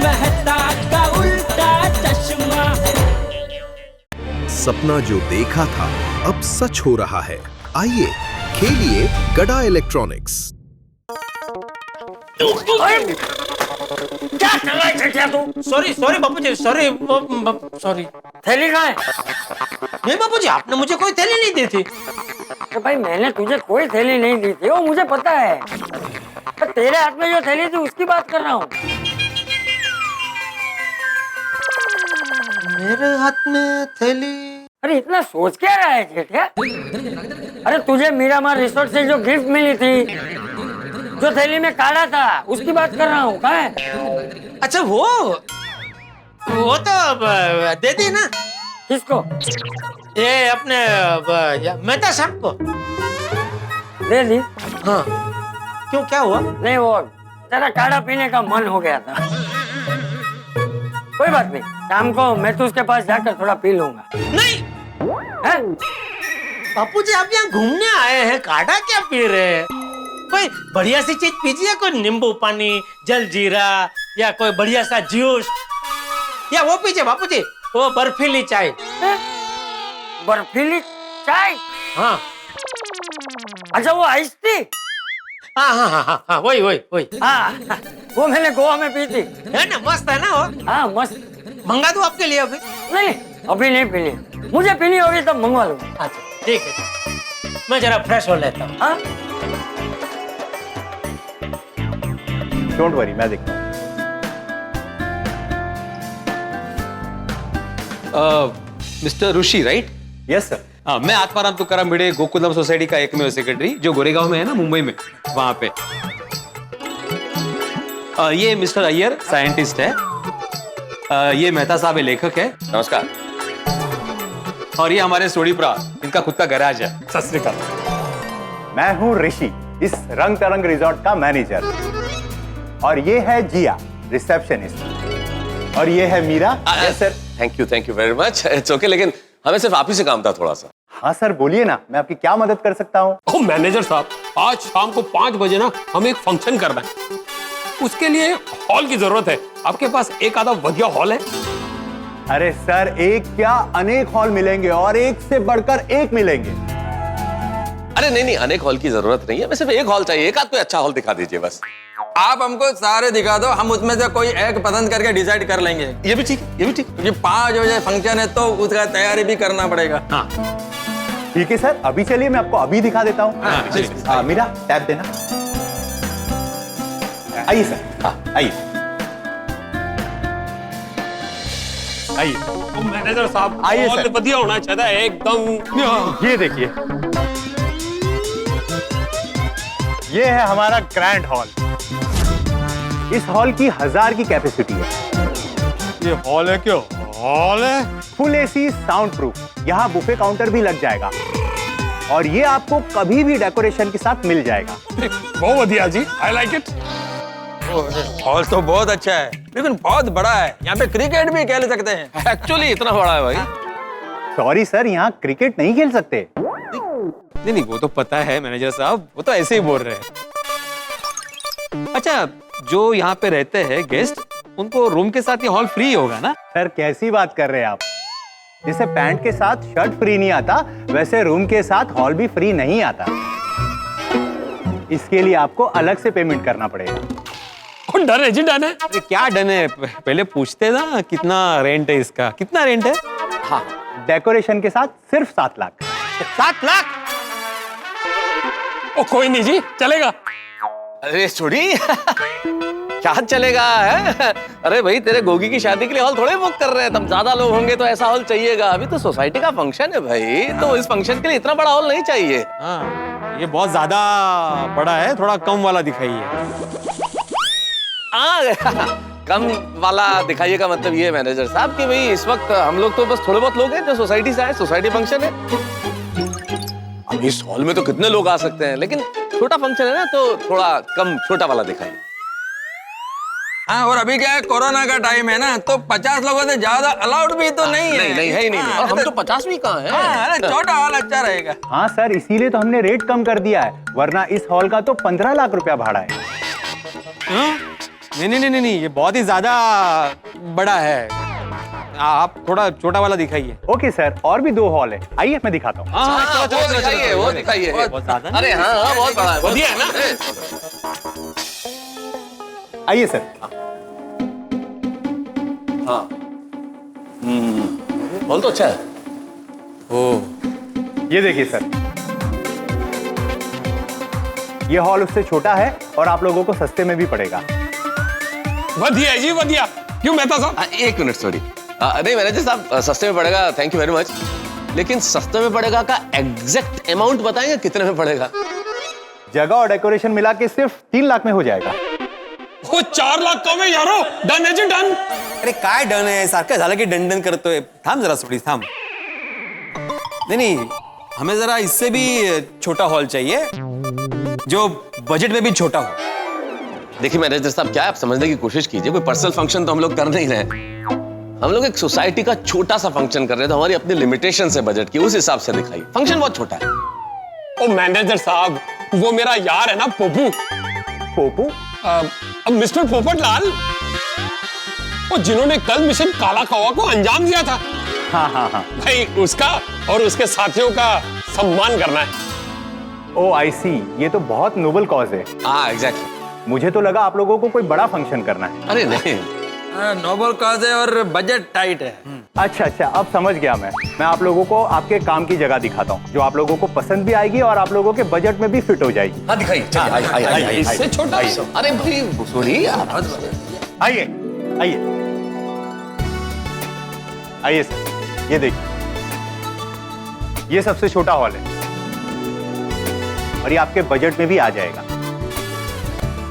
मेहता का उल्टा चश्मा। सपना जो देखा था अब सच हो रहा है। आइए खेलिए गड़ा इलेक्ट्रॉनिक्स। क्या कर रहा है चटिया तू? सॉरी बापूजी, सॉरी। थैली कहाँ है? नहीं बापूजी, आपने मुझे कोई थैली नहीं दी थी। तो भाई मैंने तुझे कोई थैली नहीं दी थी, वो मुझे पता है। पर तेरे हाथ में जो थैली थी उसकी बात कर रहा हूँ। मेरे हाथ में थैली? अरे इतना सोच क्या रहा है चटिया? अरे तुझे मीरामार रिसोर्ट से जो गिफ्ट मिली थी, जो थैली में काढ़ा था, उसकी बात कर रहा हूँ। कहाँ है? अच्छा वो तो दे दी ना। किसको? ये अपने मेहता साहब को दे दी। हाँ। क्यों, क्या हुआ? नहीं, वो तेरा काढ़ा पीने का मन हो गया था। कोई बात नहीं, शाम को मैं तो उसके पास जाकर थोड़ा पी लूंगा। नहीं है? बापूजी, आप यहाँ घूमने आए हैं, काढ़ा क्या पी रहे हैं? कोई बढ़िया सी चीज पीजिए, कोई नींबू पानी, जलजीरा या कोई बढ़िया सा जूस, या वो पीजिए बापूजी, वो बर्फीली चाय। बर्फीली चाय? हाँ अच्छा, वो आइस टी? हाँ, वही। हाँ, वो मैंने गोवा में पी थी। है ना, मस्त है ना वो? हाँ मस्त। मंगा दूं आपके लिए अभी? नहीं, अभी नहीं पीनी, मुझे पीनी होगी तब मंगवा लूंगा। अच्छा ठीक है, मैं जरा फ्रेश हो लेता हूँ। हाँ? डोंट वरी, मैं देखता हूँ। मिस्टर ऋषि, राइट? Yes sir. हाँ, मैं आत्माराम तुकाराम भिड़े, गोकुलधाम सोसाइटी का एकमेव सेक्रेटरी, जो गोरेगांव में है ना, मुंबई में, वहां पे। ये मिस्टर अय्यर साइंटिस्ट है। ये मेहता साहब है, लेखक है। नमस्कार। और ये हमारे सोडीपुरा, इनका खुद का गैराज है। सत श्री अकाल। मैं हूँ ऋषि, इस रंग तरंग रिजॉर्ट का मैनेजर। और ये है जिया, रिसेप्शनिस्ट। और ये है Meera. Yes sir. Thank you very much. It's okay, लेकिन हमें सिर्फ आप ही से काम था थोड़ा सा। हाँ सर, बोलिए ना, मैं आपकी क्या मदद कर सकता हूँ? ओ मैनेजर साहब, आज शाम को 5 बजे ना हमें एक फंक्शन करना है। उसके लिए हॉल की जरूरत है। आपके पास एक आधा बढ़िया हॉल है? अरे सर, एक क्या अनेक हॉल मिलेंगे, और एक से बढ़कर एक मिलेंगे। अरे नहीं, अनेक हॉल की जरूरत नहीं है, हमें सिर्फ एक हॉल चाहिए। एक आध कोई अच्छा हॉल दिखा दीजिए बस। आप हमको सारे दिखा दो, हम उसमें से कोई एक पसंद करके डिसाइड कर लेंगे। ये भी ठीक है। क्योंकि 5 बजे फंक्शन है तो उसका तैयारी भी करना पड़ेगा। हाँ ठीक है सर, अभी चलिए, मैं आपको अभी दिखा देता हूँ। मीरा, टैब देना। आइए सर। हाँ आइए। ओ मैनेजर साहब, आइए हॉल सर। बढ़िया होना चाहिए एकदम। ये देखिए, ये है हमारा ग्रैंड हॉल। इस हॉल की 1000 की कैपेसिटी है। ये हॉल है क्यों? हॉल है फुल एसी, साउंड प्रूफ। यहाँ बुफे काउंटर भी लग जाएगा, और ये आपको कभी भी डेकोरेशन के साथ मिल जाएगा। बहुत बढ़िया जी, आई लाइक इट। हॉल तो बहुत अच्छा है, लेकिन बहुत बड़ा है। यहाँ पे क्रिकेट भी खेल सकते हैं। एक्चुअली इतना बड़ा है भाई। सॉरी सर, यहाँ क्रिकेट नहीं खेल सकते। नहीं, वो तो पता है मैनेजर साहब, वो तो ऐसे ही बोल रहे हैं। अच्छा, जो यहाँ पे रहते हैं गेस्ट, उनको रूम के साथ ये हॉल फ्री होगा ना? सर कैसी बात कर रहे हैं आप? जैसे पैंट के साथ शर्ट फ्री नहीं आता, वैसे रूम के साथ हॉल भी फ्री नहीं आता। इसके लिए आपको अलग से पेमेंट करना पड़ेगा। डन है जी, डन है। अरे क्या डन है, पहले पूछते ना कितना रेंट है इसका। कितना रेंट है? हाँ, डेकोरेशन के साथ सिर्फ 7 लाख। 7 लाख? ओ कोई नहीं जी, चलेगा। अरे छोड़ी क्या चलेगा है? अरे भाई, तेरे गोगी की शादी के लिए हॉल थोड़े बुक कर रहे हैं। तब ज्यादा लोग होंगे तो ऐसा हॉल चाहिएगा। अभी तो सोसाइटी का फंक्शन है भाई, तो इस फंक्शन के लिए इतना बड़ा हॉल नहीं चाहिए। हाँ, ये बहुत ज्यादा बड़ा है, थोड़ा कम वाला दिखाइए। कम वाला दिखाइए का मतलब ये मैनेजर साहब कि भाई इस वक्त हम लोग तो बस थोड़े बहुत लोग हैं जो सोसाइटी से आए, सोसाइटी फंक्शन है। अब इस हॉल में तो कितने लोग आ सकते हैं, लेकिन छोटा फंक्शन है ना, तो थोड़ा कम छोटा वाला दिखाइए। हाँ, और अभी क्या है, कोरोना का टाइम है ना, तो 50 लोगों से ज्यादा अलाउड भी तो नहीं है। नहीं है ही नहीं। और हम तो 50 भी कहाँ हैं? हाँ, छोटा हॉल अच्छा रहेगा। हाँ सर, इसीलिए तो हमने रेट कम कर दिया है, वरना इस हॉल का तो 15 लाख रुपया भाड़ा है। नहीं, ये बहुत ही ज्यादा बड़ा है। आप थोड़ा छोटा वाला दिखाइए। ओके सर, और भी 2 हॉल है, आइए मैं दिखाता हूँ। हाँ, वो दिखाइए, वो दिखाइए। बहुत ज्यादा नहीं? अरे हाँ, बहुत बड़ा है। बढ़िया है ना? आइए सर। हाँ। हॉल तो अच्छा है। ये देखिए सर, ये हॉल उससे छोटा है और आप लोगों को सस्ते में भी पड़ेगा। बढ़िया जी, बढ़िया। क्यों मेहता साहब? 1 मिनट, सॉरी। नहीं मैनेजर साहब, सस्ते में पड़ेगा, थैंक यू वेरी मच। लेकिन सस्ते में पड़ेगा का एग्जैक्ट अमाउंट बताएंगे कितने में पड़ेगा? जगह और डेकोरेशन मिला के सिर्फ 3 लाख में हो जाएगा। वो 4 लाख कम है यारो। डन है जी, डन। अरे काय डन आहे सारखं झालं की डन करतोय। थांब जरा थोड़ी, थांब। नहीं, हमें जरा इससे भी छोटा हॉल चाहिए जो बजट में भी छोटा हो। देखिए मैनेजर साहब, क्या है, आप समझने की कोशिश कीजिए। कोई पर्सनल फंक्शन तो हम लोग कर नहीं रहे। हम लोग एक सोसाइटी का छोटा सा फंक्शन कर रहे हैं, तो हमारी अपनी लिमिटेशन है बजट की, उस हिसाब से दिखाइए। फंक्शन बहुत छोटा है। ओ मैनेजर साहब, वो मेरा यार है ना पोपू। पोपू? मिस्टर पोपट लाल, वो जिन्होंने कल मिशन काला कौवा को अंजाम दिया था। हाँ। भाई उसका और उसके साथियों का सम्मान करना है। ओ आई सी, ये तो बहुत नोबल कॉज है। हाँ एग्जैक्टली। मुझे तो लगा आप लोगों को कोई बड़ा फंक्शन करना है। अरे नहीं, नोबल कॉज है और बजट टाइट है। अच्छा, अब समझ गया मैं आप लोगों को आपके काम की जगह दिखाता हूँ, जो आप लोगों को पसंद भी आएगी और आप लोगों के बजट में भी फिट हो जाएगी। हाँ दिखाइए, चलिए, आइए। इससे छोटा? अरे भाई सॉरी यार। आइए सर, ये देखिए, ये सबसे छोटा हॉल है और ये आपके बजट में भी आ जाएगा।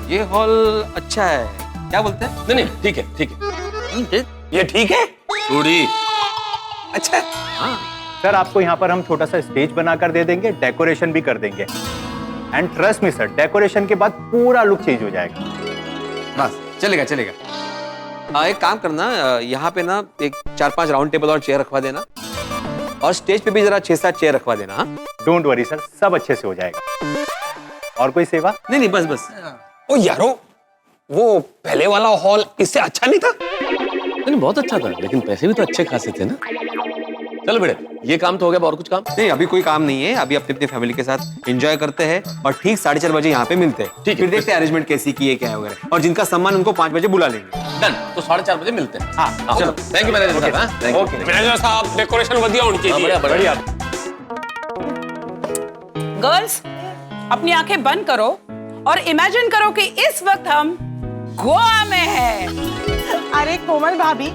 ये हॉल अच्छा है, क्या बोलते हैं? नहीं, ठीक है। ये ठीक है? थोड़ी अच्छा है। हाँ। सर, आपको यहाँ पर हम छोटा सा स्टेज बनाकर दे देंगे, डेकोरेशन भी कर देंगे। And trust me sir, decoration के बाद पूरा लुक चेंज हो जाएगा। बस चलेगा। एक काम करना, यहाँ पे ना एक 4-5 राउंड टेबल और चेयर रखवा देना, और स्टेज पे भी जरा 6-7 चेयर रखवा देना। हाँ, डोंट वरी सर, सब अच्छे से हो जाएगा। और कोई सेवा? नहीं, बस। ओ यारो, वो पहले वाला हॉल इससे अच्छा नहीं था? नहीं, बहुत अच्छा था, लेकिन पैसे भी तो अच्छे खासे थे ना। चलो बेटे, ये काम तो हो गया, और कुछ काम? नहीं, अभी कोई काम नहीं है। अभी अपनी फैमिली के साथ एंजॉय करते हैं और ठीक 4:30 बजे यहाँ पे मिलते हैं। ठीक है, फिर देखते हैं अरेंजमेंट कैसी की है, क्या है वगैरह, और जिनका सम्मान उनको 5 बजे बुला लेंगे। डन, तो 4:30 बजे मिलते हैं। हाँ, चलो, थैंक यू मैनेजर साहब। हाँ, thank you। मैनेजर साहब, डेकोरेशन बढ़िया होनी चाहिए। बढ़िया। गर्ल्स, अपनी आंखें बंद करो और इमेजिन करो कि इस वक्त हम गोवा में हैं। अरे कोमल भाभी,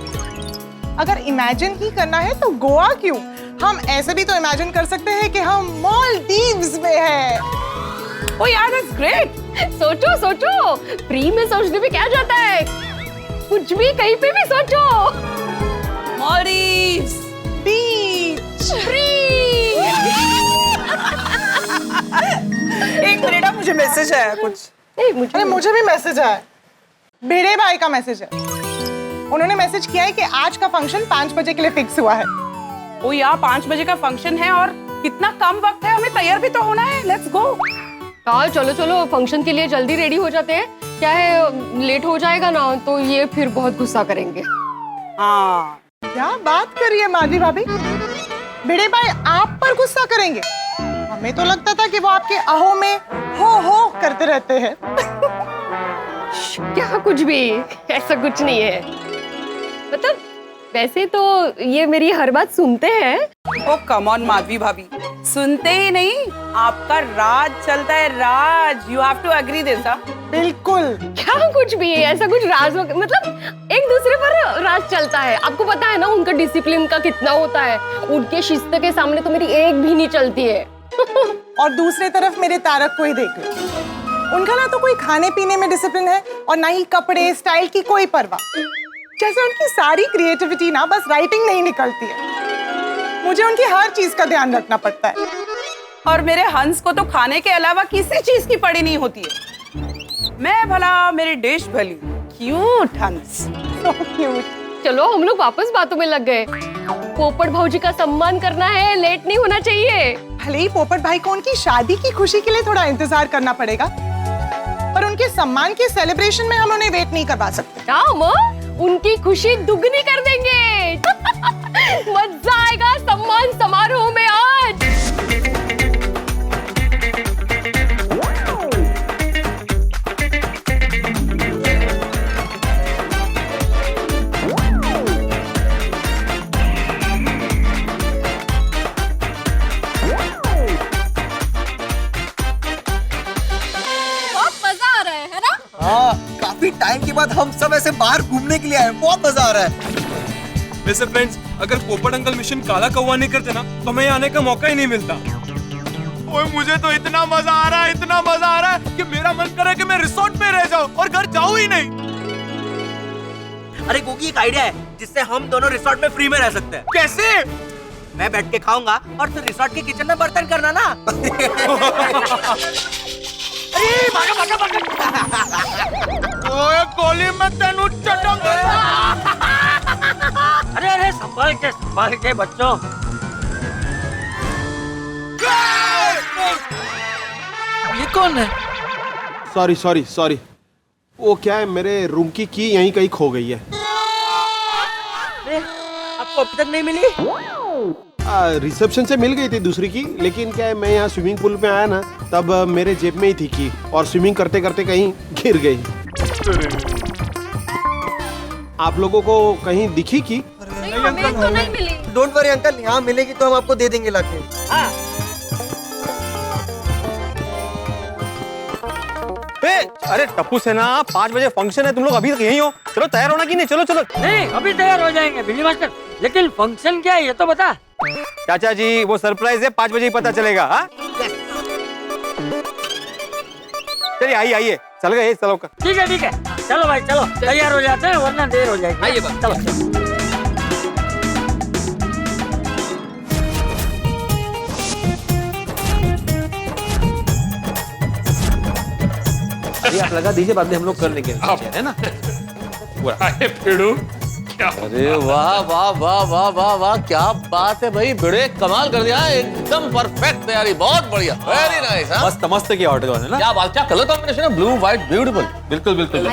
अगर इमेजिन ही करना है तो गोवा क्यों, हम ऐसे भी तो इमेजिन कर सकते हैं कि हम मालदीव्स में हैं। ओ यार, दैट्स ग्रेट। सोचो, फ्री में सोचने में क्या जाता है, कुछ भी कहीं पे भी सोचो। मालदीव्स बीच फ्री। एक मिनट, मुझे मैसेज आया कुछ। अरे मुझे भी मैसेज आया, भिड़े भाई का मैसेज है। उन्होंने मैसेज किया है कि आज का फंक्शन 5 बजे के लिए फिक्स हुआ है। ओ यार, 5 बजे का फंक्शन है और कितना कम वक्त है, हमें तैयार भी तो होना है। Let's go. हाँ चलो, फंक्शन के लिए जल्दी रेडी हो जाते हैं। क्या है, लेट हो जाएगा ना तो ये फिर बहुत गुस्सा करेंगे। हाँ, क्या बात कर रही है माधवी भाभी, भिड़े भाई आप पर गुस्सा करेंगे? हमें तो लगता था कि वो आपके अहो में हो करते रहते हैं। क्या कुछ भी, ऐसा कुछ नहीं है। मतलब वैसे तो ये मेरी हर बात सुनते हैं। ओ कम ऑन माधवी भाभी, सुनते ही नहीं, आपका राज चलता है, राज। You have to agree this. बिल्कुल। क्या कुछ भी, ऐसा कुछ राज मतलब एक दूसरे पर राज चलता है। आपको पता है ना उनका डिसिप्लिन का कितना होता है। उनके शिस्त के सामने तो मेरी एक भी नहीं चलती है। और दूसरी तरफ मेरे तारक को ही देख लो, उनका ना तो कोई खाने पीने में डिसिप्लिन है और ना ही कपड़े स्टाइल की कोई परवाह। जैसे उनकी सारी क्रिएटिविटी ना बस राइटिंग नहीं निकलती है, मुझे उनकी हर चीज का ध्यान रखना पड़ता है। और मेरे हंस को तो खाने के अलावा किसी चीज की पड़ी नहीं होती है। मैं भला, मेरी डिश भली। क्यूट हंस, सो क्यूट। चलो हम लोग वापस बातों में लग गए। पोपट भाऊजी का सम्मान करना है, लेट नहीं होना चाहिए। भले ही पोपट भाई को उनकी शादी की खुशी के लिए थोड़ा इंतजार करना पड़ेगा, पर और उनके सम्मान के सेलिब्रेशन में हम उन्हें वेट नहीं करवा सकते। क्या माँ, उनकी खुशी दुगनी कर देंगे। मजा आएगा सम्मान समारोह में आज। काफी टाइम के बाद हम सब ऐसे बाहर घूमने के लिए आए, बहुत मजा आ रहा है। वैसे फ्रेंड्स, अगर पोपट अंकल मिशन काला कौवा नहीं करते ना तो हमें आने का मौका ही नहीं मिलता। ओए मुझे तो इतना मजा आ रहा है, इतना मजा आ रहा है कि मेरा मन कर रहा है कि मैं रिसोर्ट में रह जाऊं और घर जाऊं ही नहीं। अरे गोगी, एक आइडिया है जिससे हम दोनों रिसोर्ट में फ्री में रह सकते हैं। कैसे? मैं बैठ के खाऊंगा और फिर रिसोर्ट के किचन में बर्तन करना ना। अरे भागा भागा भागा। ओए गोली में तेनू चटक। अरे अरे संभाल के बच्चों। ये कौन है? सॉरी, वो क्या है, मेरे रूम की यहीं कहीं खो गई है। आपको अभी तक नहीं मिली? रिसेप्शन से मिल गई थी दूसरी की, लेकिन क्या है, मैं यहाँ स्विमिंग पूल में आया ना, तब मेरे जेब में ही थी की, और स्विमिंग करते करते कहीं गिर गई। आप लोगों को कहीं दिखी की? हमें तो नहीं मिली। डोंट वरी अंकल, यहाँ मिलेगी तो हम आपको दे देंगे लाके। अरे टप्पू सेना, 5 बजे फंक्शन है, तुम लोग अभी तक यहीं हो? चलो तैयार होना कि नहीं? चलो चलो। नहीं, अभी तैयार हो जाएंगे बिल्ली मास्टर, लेकिन फंक्शन क्या है ये तो बता। चाचा जी, वो सरप्राइज है, 5 बजे ही पता चलेगा। हाँ, चलिए आइए, चल गए, चलो। ठीक है, चलो भाई, चलो तैयार हो जाते हैं वरना देर हो जाएगी। आइए बात, चलो। आप लगा दीजिए, बाद में हम लोग कर लेंगे, है ना? अरे वाह वाह वाह वाह वाह वाह, क्या बात है भाई, बड़े कमाल कर दिया, एकदम परफेक्ट तैयारी, बहुत बढ़िया, वेरी नाइस। मस्त मस्त की ऑर्डर है ना? क्या बात, क्या कलर कॉम्बिनेशन है, ब्लू व्हाइट, ब्यूटीफुल। बिल्कुल बिल्कुल।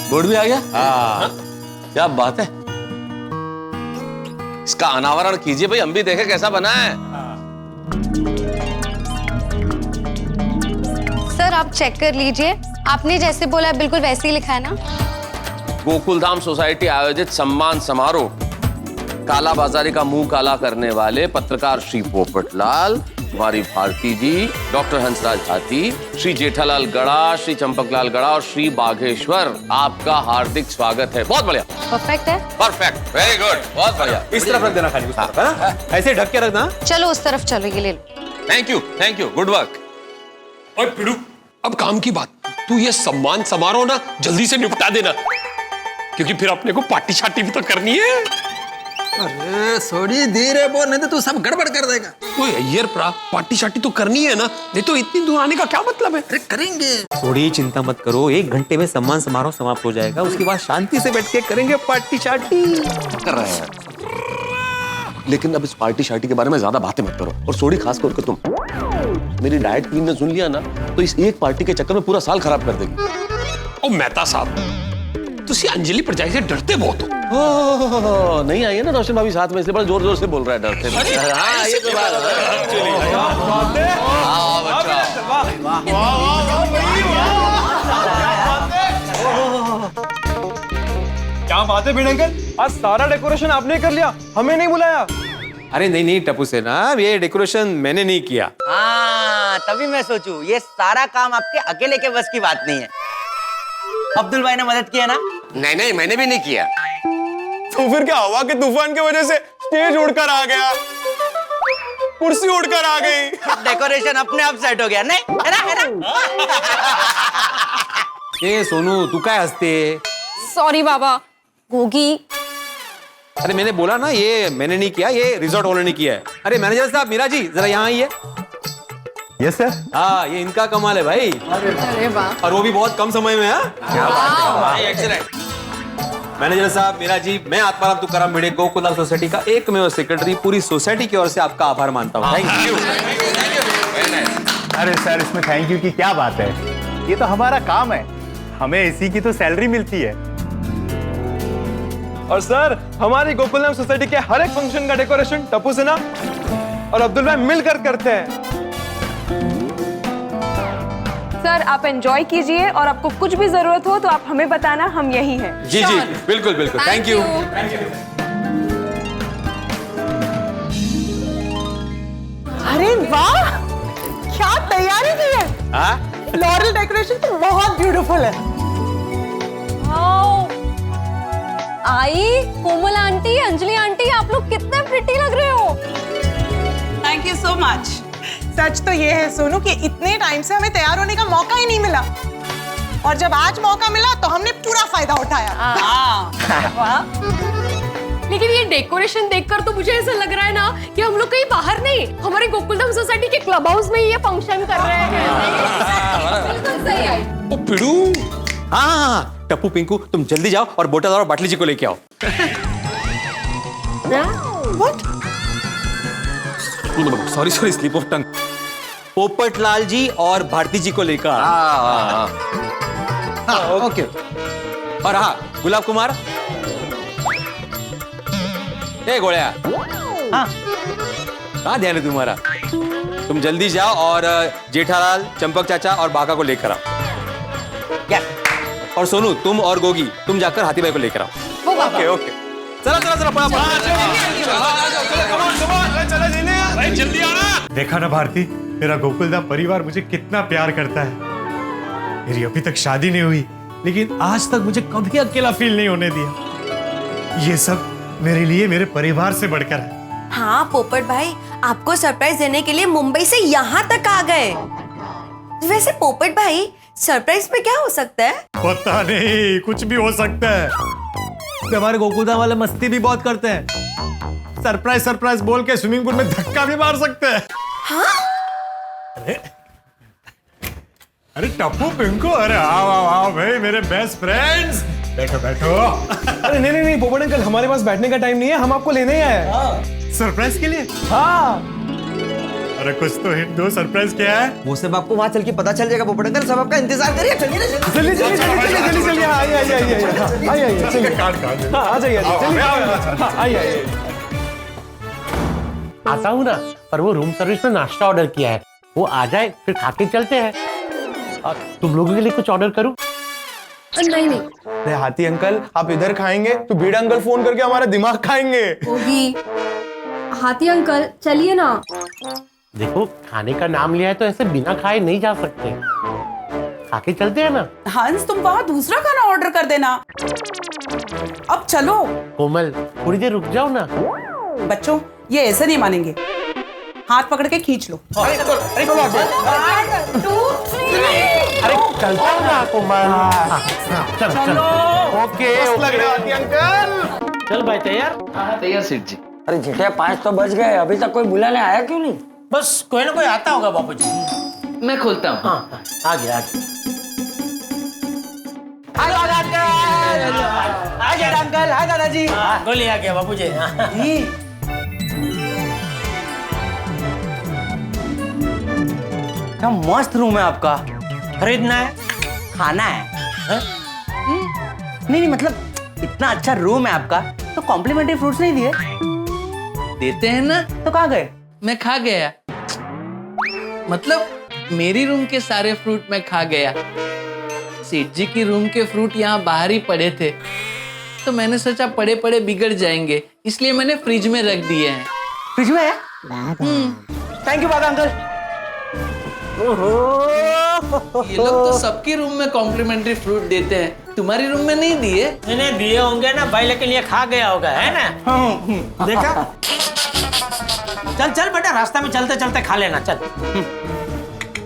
बोर्ड भी आ गया। हाँ, क्या बात है, इसका अनावरण कीजिए भाई, हम भी देखें कैसा बना है। सर आप चेक कर लीजिए, आपने जैसे बोला है बिल्कुल वैसे ही लिखा है ना? गोकुलधाम सोसाइटी आयोजित सम्मान समारोह, काला बाजारी का मुंह काला करने वाले पत्रकार श्री पोपटलाल, कुमारी भारती जी, डॉक्टर हंसराज हाथी, श्री जेठालाल गड़ा, श्री चंपकलाल गड़ा और श्री बाघेश्वर, आपका हार्दिक स्वागत है। बहुत बढ़िया, परफेक्ट है। परफेक्ट, वेरी गुड, बहुत बढ़िया। इस तरफ रख देना, खाली उस तरफ, है ना? ऐसे ढक के रखना। चलो उस तरफ चलो, ये ले लो। Thank you, good work. और पिड़ू, अब काम की बात, तू ये सम्मान समारोह ना जल्दी से निपटा देना, क्योंकि फिर अपने को पार्टी शार्टी भी तो करनी है। अरे थोड़ी देर है वो, नहीं तो तू सब गड़बड़ कर देगा। ओए अय्यर प्रा, पार्टी शार्टी तो करनी है ना, नहीं तो इतनी दूर आने का क्या मतलब है? अरे करेंगे। थोड़ी चिंता मत करो, 1 घंटे में सम्मान समारोह समाप्त हो जाएगा, उसके बाद शांति से बैठ के करेंगे पार्टी शार्टी। कर रहे हैं, लेकिन अब इस पार्टी शार्टी के बारे में ज्यादा बातें मत करो, और सोडी खास करके तुम। मेरी डाइट क्वीन ने सुन लिया ना तो इस एक पार्टी के चक्कर में पूरा साल खराब कर देगी। ओ मेहता साहब, तुसी अंजलि परजाई से डरते बहुत हो। नहीं आई है ना रोशन भाभी साथ में, इसलिए बड़ा जोर जोर से बोल रहा है, डरते। हाँ, ये तो बात क्या बात है भिड़ंकल, आज सारा डेकोरेशन आपने कर लिया, हमें नहीं बुलाया? अरे नहीं टप्पू सेना, ये डेकोरेशन मैंने नहीं किया। हाँ, तभी मैं सोचूं ये सारा काम आपके अकेले के बस की बात नहीं है। अब्दुल भाई ने मदद की है ना? नहीं, मैंने भी नहीं किया। तो फिर क्या, हवा के तूफान की वजह से स्टेज उड़कर आ गया, कुर्सी उड़कर आ गई, डेकोरेशन अपने आप सेट हो गया, नहीं है ना? ये सोनू, तू क्या हंसते? सॉरी बाबा। गोगी, अरे मैंने बोला ना, ये मैंने नहीं किया, ये रिजॉर्ट वालों ने किया है। अरे मैनेजर साहब, मीरा जी जरा यहाँ आइए। Yes sir. हाँ, ये इनका कमाल है भाई। अरे वाह, और वो भी बहुत कम समय में। एक्सीलेंट। मैनेजर साहब, मीरा जी, मैं आत्माराम तुकाराम भिड़े, गोकुलधाम सोसाइटी का एकमेव सेक्रेटरी, पूरी सोसाइटी की ओर से आपका आभार मानता हूँ। Thank you. अरे सर, इसमें थैंक यू की क्या बात है, ये तो हमारा काम है, हमें इसी की तो सैलरी मिलती है। और सर, हमारी गोकुलधाम सोसाइटी के हर एक फंक्शन का डेकोरेशन टप्पू सिन्हा और अब्दुल भाई मिलकर करते हैं। सर आप एंजॉय कीजिए और आपको कुछ भी जरूरत हो तो आप हमें बताना, हम यही हैं। जी जी बिल्कुल बिल्कुल, थैंक यू। अरे वाह, क्या तैयारी की है। फ्लोरल डेकोरेशन तो बहुत ब्यूटीफुल है। आई, कोमल आंटी, अंजलि आंटी, आप लोग कितने प्रिटी लग रहे हो। Thank you so much. सच तो ये है सोनू कि इतने टाइम से हमें तैयार होने का मौका ही नहीं मिला, और जब आज मौका मिला तो हमने पूरा फायदा उठाया। लेकिन ये डेकोरेशन देखकर तो मुझे ऐसा लग रहा है ना कि हम लोग कहीं बाहर नहीं, हमारे गोकुलधाम सोसाइटी के क्लब हाउस में ही ये फंक्शन कर रहे हैं। बिल्कुल सही है। ओ पिड़ू, हाँ टप्पू पिंकू, तुम जल्दी जाओ और बोतल और बाटली जी को लेके आओ। Sorry sorry, slip of tongue. Popatlal ji और भारती जी को लेकर। ओके। और हाँ, गुलाब कुमार, ए गोड़िया, कहाँ ध्यान है तुम्हारा? तुम जल्दी जाओ और जेठालाल, चंपक चाचा और बाका को लेकर आओ। और सोनू, तुम और गोगी, तुम जाकर हाथी भाई को लेकर आओ। ओके ओके, चलो चलो चलो, भाई जल्दी आना। देखा ना भारती, मेरा गोकुलधाम परिवार मुझे कितना प्यार करता है। मेरी अभी तक शादी नहीं हुई, लेकिन आज तक मुझे कभी अकेला फील नहीं होने दिया। ये सब मेरे लिए मेरे परिवार से बढ़कर है। हाँ पोपट भाई, आपको सरप्राइज देने के लिए मुंबई से यहाँ तक आ गए। वैसे पोपट भाई, सरप्राइज में क्या हो सकता है? पता नहीं, कुछ भी हो सकता है। हमारे गोकुलधाम वाले मस्ती भी बहुत करते हैं, सरप्राइज सरप्राइज बोल के स्विमिंग पूल में धक्का भी मार सकते हैं। हाँ? अरे टप्पू पिंकू, अरे आओ आओ आओ भाई, मेरे बेस्ट फ्रेंड्स, बैठो बैठो। अरे नहीं नहीं नहीं पोपट अंकल, हमारे पास बैठने का टाइम नहीं है, हम आपको लेने ही आए। सरप्राइज के लिए? हाँ। अरे कुछ तो हिंट दो, सरप्राइज क्या है? वो सब आपको वहाँ चल के पता चल जाएगा पोपट अंकल, सब आपका इंतजार करिए। चलिए ना, जल्दी जल्दी जल्दी जल्दी जल्दी, आइए आइए आइए आइए आइए, चलिए कार्ड कार्ड, हाँ आ जाइए आइए आइए। आता हूँ ना, पर वो रूम सर्विस में नाश्ता ऑर्डर किया है, वो आ जाए फिर खा के चलते हैं। और तुम लोगों के लिए कुछ ऑर्डर करूं? नहीं नहीं। अरे हाथी अंकल, आप इधर खाएंगे तो बीड़ा अंकल फोन करके हमारा दिमाग खाएंगे। होगी। हाथी अंकल चलिए ना। देखो, खाने का नाम लिया है तो ऐसे बिना खाए नहीं जा सकते, खा के चलते हैं ना। हंस, तुम वहाँ दूसरा खाना ऑर्डर कर देना। अब चलो। कोमल, थोड़ी देर रुक जाओ ना। बच्चों, ये ऐसे नहीं मानेंगे, हाथ पकड़ के खींच लो। अरे चलता हूँ ना कोमल। चलो चलो, ओके लग रहा है हाथी अंकल। चल भाई, तैयार? तैयार सेठ जी। अरे जेठिया, 5 तो बज गए, अभी तक कोई बुलाने आया क्यों नहीं? बस कोई ना कोई आता होगा बापूजी। मैं खोलता हूँ। हाँ, आ गया आ गया। हाय अंकल, हाय दादाजी। गोली आ गया बापूजी। क्या मस्त रूम है आपका। खरीदना है, खाना है? नहीं मतलब इतना अच्छा रूम है आपका, तो कॉम्प्लीमेंट्री फ्रूट्स नहीं दिए? देते हैं ना। तो कहाँ गए? मैं खा गया, मतलब मेरी रूम के सारे फ्रूट मैं खा गया। सेठ जी की रूम के फ्रूट यहाँ बाहर ही पड़े थे, तो मैंने सोचा पड़े पड़े बिगड़ जाएंगे, इसलिए मैंने फ्रिज में रख दिए हैं। फ्रिज में है? Thank you Baba uncle. ये लोग तो सबकी रूम में कॉम्प्लीमेंट्री फ्रूट देते हैं, तुम्हारी रूम में नहीं दिए? इन्हें दिए होंगे ना भाई, लेकिन ये खा गया होगा, है ना? देखा? चल चल बेटा, रास्ता में चलते चलते खा लेना, चल।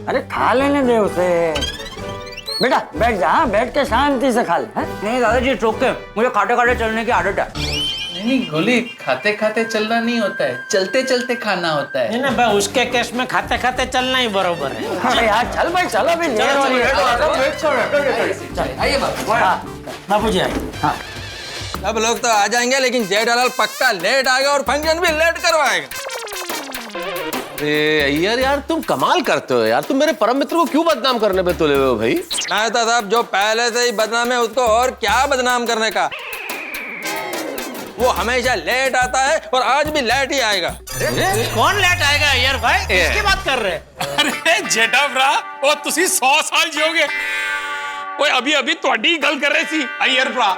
अरे खा लेने दे उसे। बेटा बैठ जा, बैठ के शांति से खा ले। नहीं दादाजी, रोक के, मुझे खाते खाते चलने की आदत है। नहीं गोली, खाते खाते चलना नहीं होता है, चलते चलते खाना होता है। ना भाई, उसके केस में खाते खाते चलना ही बरोबर है। अरे यार चल भाई, चलो अभी देर हो रही है। आइए बापूजी आइए। हाँ, सब लोग तो आ जाएंगे, लेकिन जेठालाल पक्का लेट आएगा और फंक्शन भी लेट करवाएगा। अरे अय्यर यार तुम कमाल करते हो यार, तुम मेरे परम मित्र को क्यों बदनाम करने पे तुले हुए हो भाई? मेहता साहब जो पहले से ही बदनाम है उसको और क्या बदनाम करने का। वो हमेशा लेट आता है और आज भी लेट ही आएगा। कौन लेट आएगा अय्यर भाई? किसकी बात कर रहे हैं? अरे जेठा भरा और तुसी 100 साल जियोगे। ओए अभी अभी ਤੁਹਾਡੀ ਗੱਲ कर रही थी अय्यर भरा।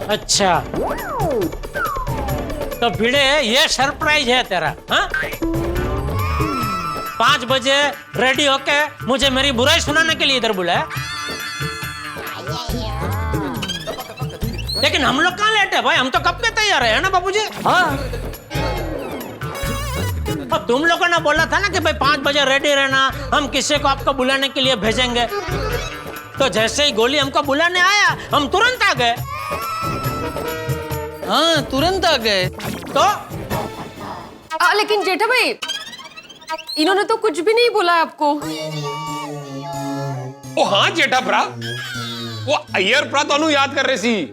अच्छा तो भिड़े ये सरप्राइज है तेरा? हाँ 5 बजे रेडी होके मुझे मेरी बुराई सुनाने के लिए इधर बुलाया, लेकिन हम लोग कहाँ लेट है भाई? हम तो कब के तैयार है ना बाबूजी? हाँ और तुम लोगों ने बोला था ना कि भाई 5 बजे रेडी रहना, हम किसी को आपको बुलाने के लिए भेजेंगे। तो जैसे ही गोली हमको बुलाने आया हम तुरंत आ गए। हाँ तुरंत आ गए। तो लेकिन जेठा भाई इन्होंने तो कुछ भी नहीं बोला आपको। ओ हाँ जेठा भरा, वो अय्यर भरा ਤੁਹਾਨੂੰ याद कर रही थी।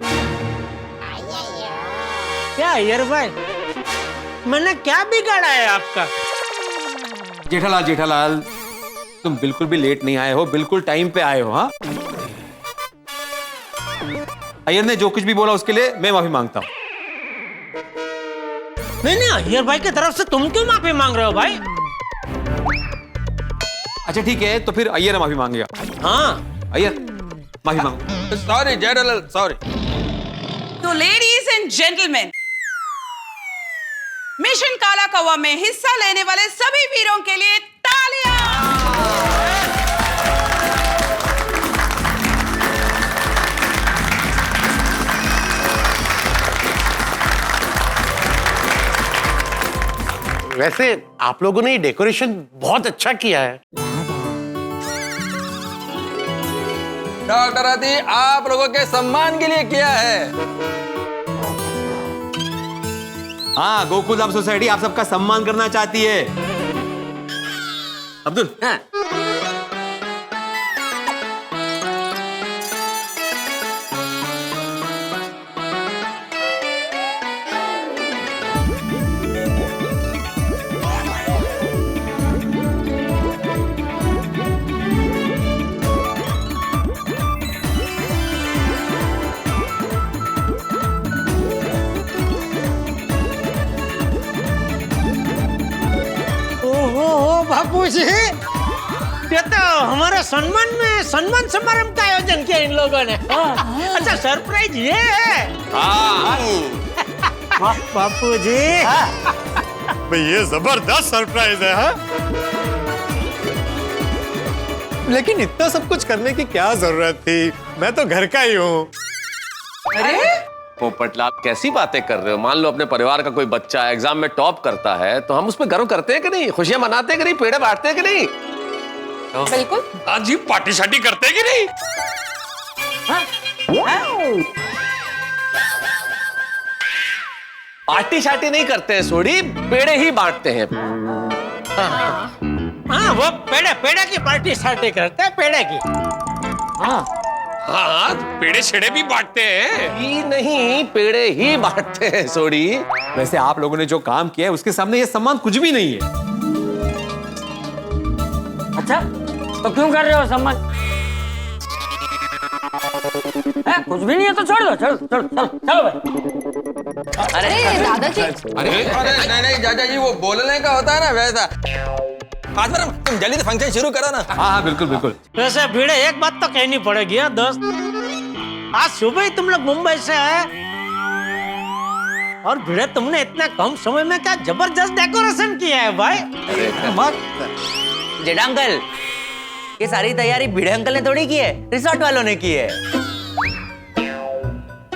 क्या अय्यर भाई, मैंने क्या बिगाड़ा है आपका? जेठालाल जेठालाल तुम बिल्कुल भी लेट नहीं आए हो, बिल्कुल टाइम पे आए हो। हाँ अय्यर ने जो कुछ भी बोला उसके लिए मैं माफी मांगता हूँ। नहीं अय्यर भाई की तरफ से तुम क्यों माफी मांग रहे हो भाई? अच्छा ठीक है तो फिर अय्यर माफी मांगेगा। हाँ अय्यर माफी मांगो। Sorry Jethalal sorry. तो लेडीज एंड जेंटलमैन, मिशन काला कौवा में हिस्सा लेने वाले सभी वीरों के लिए तालियां। वैसे आप लोगों ने डेकोरेशन बहुत अच्छा किया है। डॉक्टर आदि आप लोगों के सम्मान के लिए किया है। हाँ गोकुलधाम सोसाइटी आप सबका सम्मान करना चाहती है। अब्दुल हाँ। बापूजी ये तो हमारे सम्मान समारोह का आयोजन किया इन लोगों ने। अच्छा सरप्राइज ये है। बापूजी भाई ये जबरदस्त सरप्राइज है। हाँ लेकिन इतना सब कुछ करने की क्या जरूरत थी, मैं तो घर का ही हूँ। अरे पोपटलाल कैसी बातें कर रहे हो? मान लो अपने परिवार का कोई बच्चा एग्जाम में टॉप करता है तो हम उसमें गर्व करते हैं कि नहीं? खुशियां मनाते हैं कि नहीं? पेड़े बांटते हैं कि नहीं? बिल्कुल। आज जी पार्टी शार्टी करते हैं कि नहीं? पार्टी शार्टी नहीं करते हैं सोडी, पेड़े ही बांटते हैं। हाँ वो पेड़े की पार्टी शार्टी करते हैं, पेड़े की। हाँ हाँ पेड़े छेड़े भी बांटते हैं। ही नहीं पेड़े ही बांटते हैं सोडी। वैसे आप लोगों ने जो काम किया है उसके सामने ये सम्मान कुछ भी नहीं है। अच्छा तो क्यों कर रहे हो सम्मान? कुछ भी नहीं है तो छोड़ दो, चलो भाई। अरे दादाजी अरे नहीं चाचा जी वो बोलने का होता है ना वैसा। तुम जल्दी से फंक्शन शुरू करो ना। हाँ बिल्कुल बिल्कुल। वैसे भिड़े एक बात तो कहनी पड़ेगी है दोस्त, आज सुबह ही तुम लोग मुंबई से आए और भिड़े तुमने इतना कम समय में क्या जबरदस्त डेकोरेशन किया है भाई। जेठा अंकल ये सारी तैयारी भिड़े अंकल ने थोड़ी की है, रिसोर्ट वालों ने की है।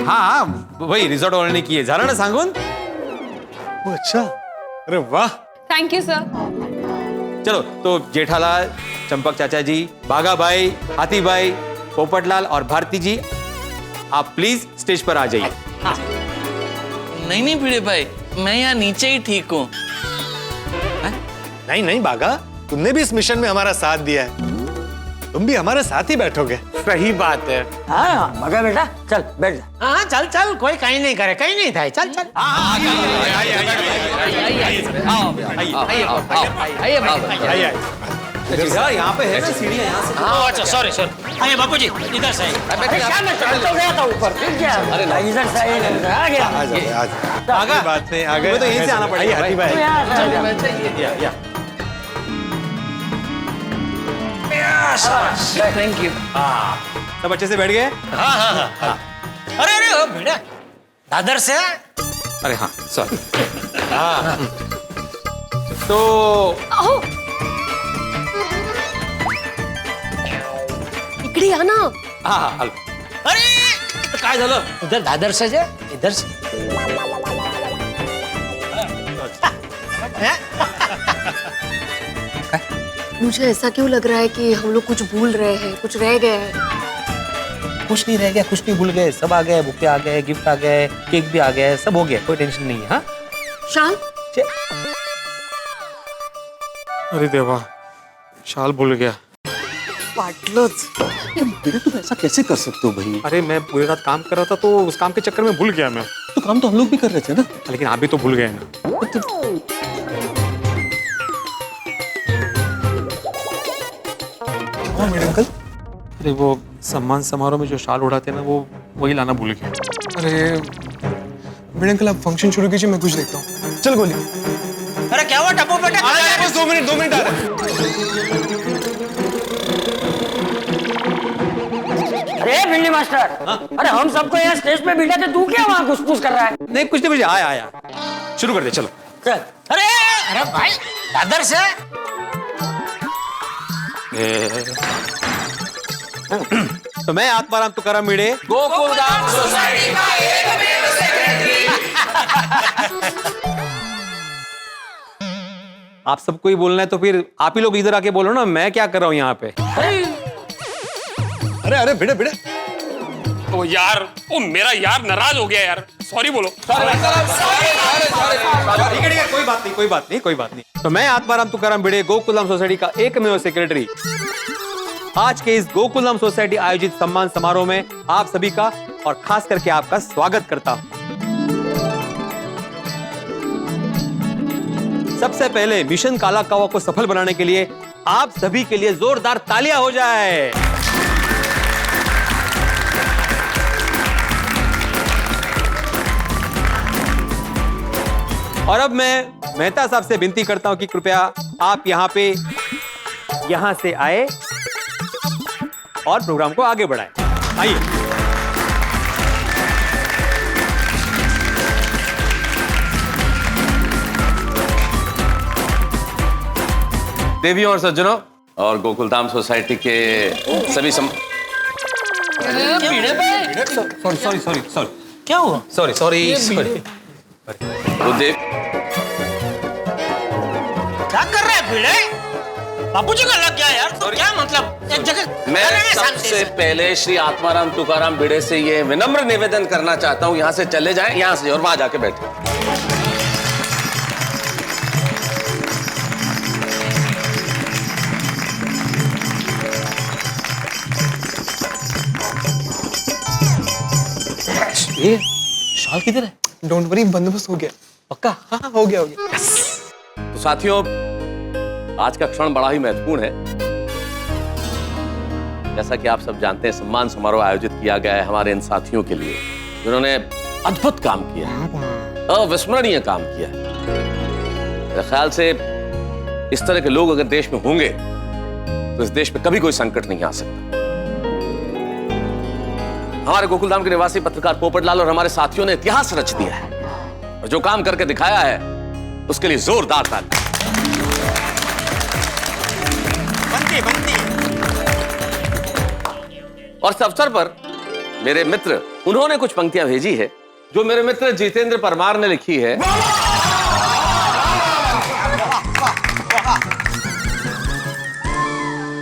हाँ वही रिसोर्ट वालों ने की है, झाला ना सांगून। अच्छा अरे वाह। Thank you sir. चलो तो जेठालाल, चंपक चाचा जी, बागा भाई, हाथी भाई, पोपटलाल और भारती जी आप प्लीज स्टेज पर आ जाइए। नहीं भिड़े भाई मैं यहाँ नीचे ही ठीक हूँ। नहीं बागा तुमने भी इस मिशन में हमारा साथ दिया है तुम भी हमारे साथ ही बैठोगे। सही बात है। हाँ मगा बेटा चल बैठ जा। हाँ चल चल, कोई कहीं नहीं करे, कहीं नहीं था, चल चल। यार यहाँ पे है ना सीढ़ियाँ, यहाँ से। हाँ अच्छा, सॉरी सॉरी। आइए बापूजी, इधर से। क्या मैं चल तो गया था ऊपर, फिर क्या? अरे नहीं इधर से आ गया। आगा बात नहीं, आगे तुम्हें तो यहीं से आना पड़ेगा हाथी भाई। Thank you. सब अच्छे से बैठ गए? हाँ। अरे अरे ओ बेटा, दादर से? अरे हाँ सॉरी। हाँ तो इकडे या ना। हाँ हलो। अरे तो काय झालं? उधर दादर से जे, इधर से। मुझे ऐसा क्यों लग रहा है कि हम लोग कुछ भूल रहे हैं, कुछ रह गए हैं। कुछ नहीं रह गया, कुछ नहीं भूल गए, सब आ गए, बुके आ गए, गिफ्ट आ गए, केक भी आ गया, सब हो गया, कोई टेंशन नहीं है। हाँ शाल अरे देवा, शाल भूल गया। बेटा तुम ऐसा कैसे कर सकते हो भाई? अरे मैं पूरी रात काम कर रहा था तो उस काम के चक्कर में भूल गया मैं। तो काम तो हम लोग भी कर रहे थे ना। लेकिन आप भी तो भूल गए ना। हाँ मेरे अंकल। अरे वो सम्मान समारोह में जो शाल उड़ाते हैं ना, वो वही लाना भूल गया। अरे मेरे अंकल आप फंक्शन शुरू कीजिए, मैं कुछ देखता हूँ। चल गोली। अरे क्या हुआ टप्पू बेटा? बस 2 मिनट आ रहे। अरे भिंडी मास्टर, अरे हम सबको यहाँ स्टेज पे बिठा थे, तू क्या वहाँ घुस कर रहा है? नहीं कुछ नहीं, मुझे आया शुरू कर दे चलो। चल। अरे भाई दादर से? तो मैं आत्माराम तुकाराम भिड़े, गोकुलधाम सोसाइटी का एकमेव सेक्रेटरी। आप सबको ही बोलना है तो फिर आप ही लोग इधर आके बोलो ना, मैं क्या कर रहा हूँ यहाँ पे। अरे अरे भिड़े ओ यार, ओ मेरा यार नाराज हो गया यार, सॉरी बोलो। ठीक है कोई बात नहीं। तो मैं आत्माराम तुकाराम भिड़े, गोकुलधाम सोसाइटी का एकमेव सेक्रेटरी, आज के इस गोकुलधाम सोसाइटी आयोजित सम्मान समारोह में आप सभी का और खास करके आपका स्वागत करता हूं। सबसे पहले मिशन काला कौवा को सफल बनाने के लिए आप सभी के लिए जोरदार तालियां हो जाए। और अब मैं मेहता साहब से विनती करता हूं कि कृपया आप यहां से आए और प्रोग्राम को आगे बढ़ाएं। आइए। देवियों और सज्जनों और गोकुलधाम सोसाइटी के सभी सॉरी क्या हुआ? सॉरी क्या कर रहा है भिड़े? बापूजी का लग गया यार, तो क्या मतलब एक जगह। मैं सबसे पहले श्री आत्माराम तुकाराम भिड़े से ये विनम्र निवेदन करना चाहता हूँ, यहाँ से चले जाएं, यहाँ से और वहां जाके बैठे। ये शाल किधर है? डोंट वरी, बंदोबस्त हो गया पक्का। हाँ हो गया। तो साथियों, आज का क्षण बड़ा ही महत्वपूर्ण है। जैसा कि आप सब जानते हैं, सम्मान समारोह आयोजित किया गया है हमारे इन साथियों के लिए जिन्होंने अद्भुत काम किया है, अविस्मरणीय काम किया है। मेरे ख्याल से इस तरह के लोग अगर देश में होंगे तो इस देश में कभी कोई संकट नहीं आ सकता। हमारे गोकुलधाम के निवासी पत्रकार पोपटलाल और हमारे साथियों ने इतिहास रच दिया है और जो काम करके दिखाया है उसके लिए जोरदार ताली। और इस अवसर पर मेरे मित्र उन्होंने कुछ पंक्तियां भेजी है जो मेरे मित्र जितेंद्र परमार ने लिखी है।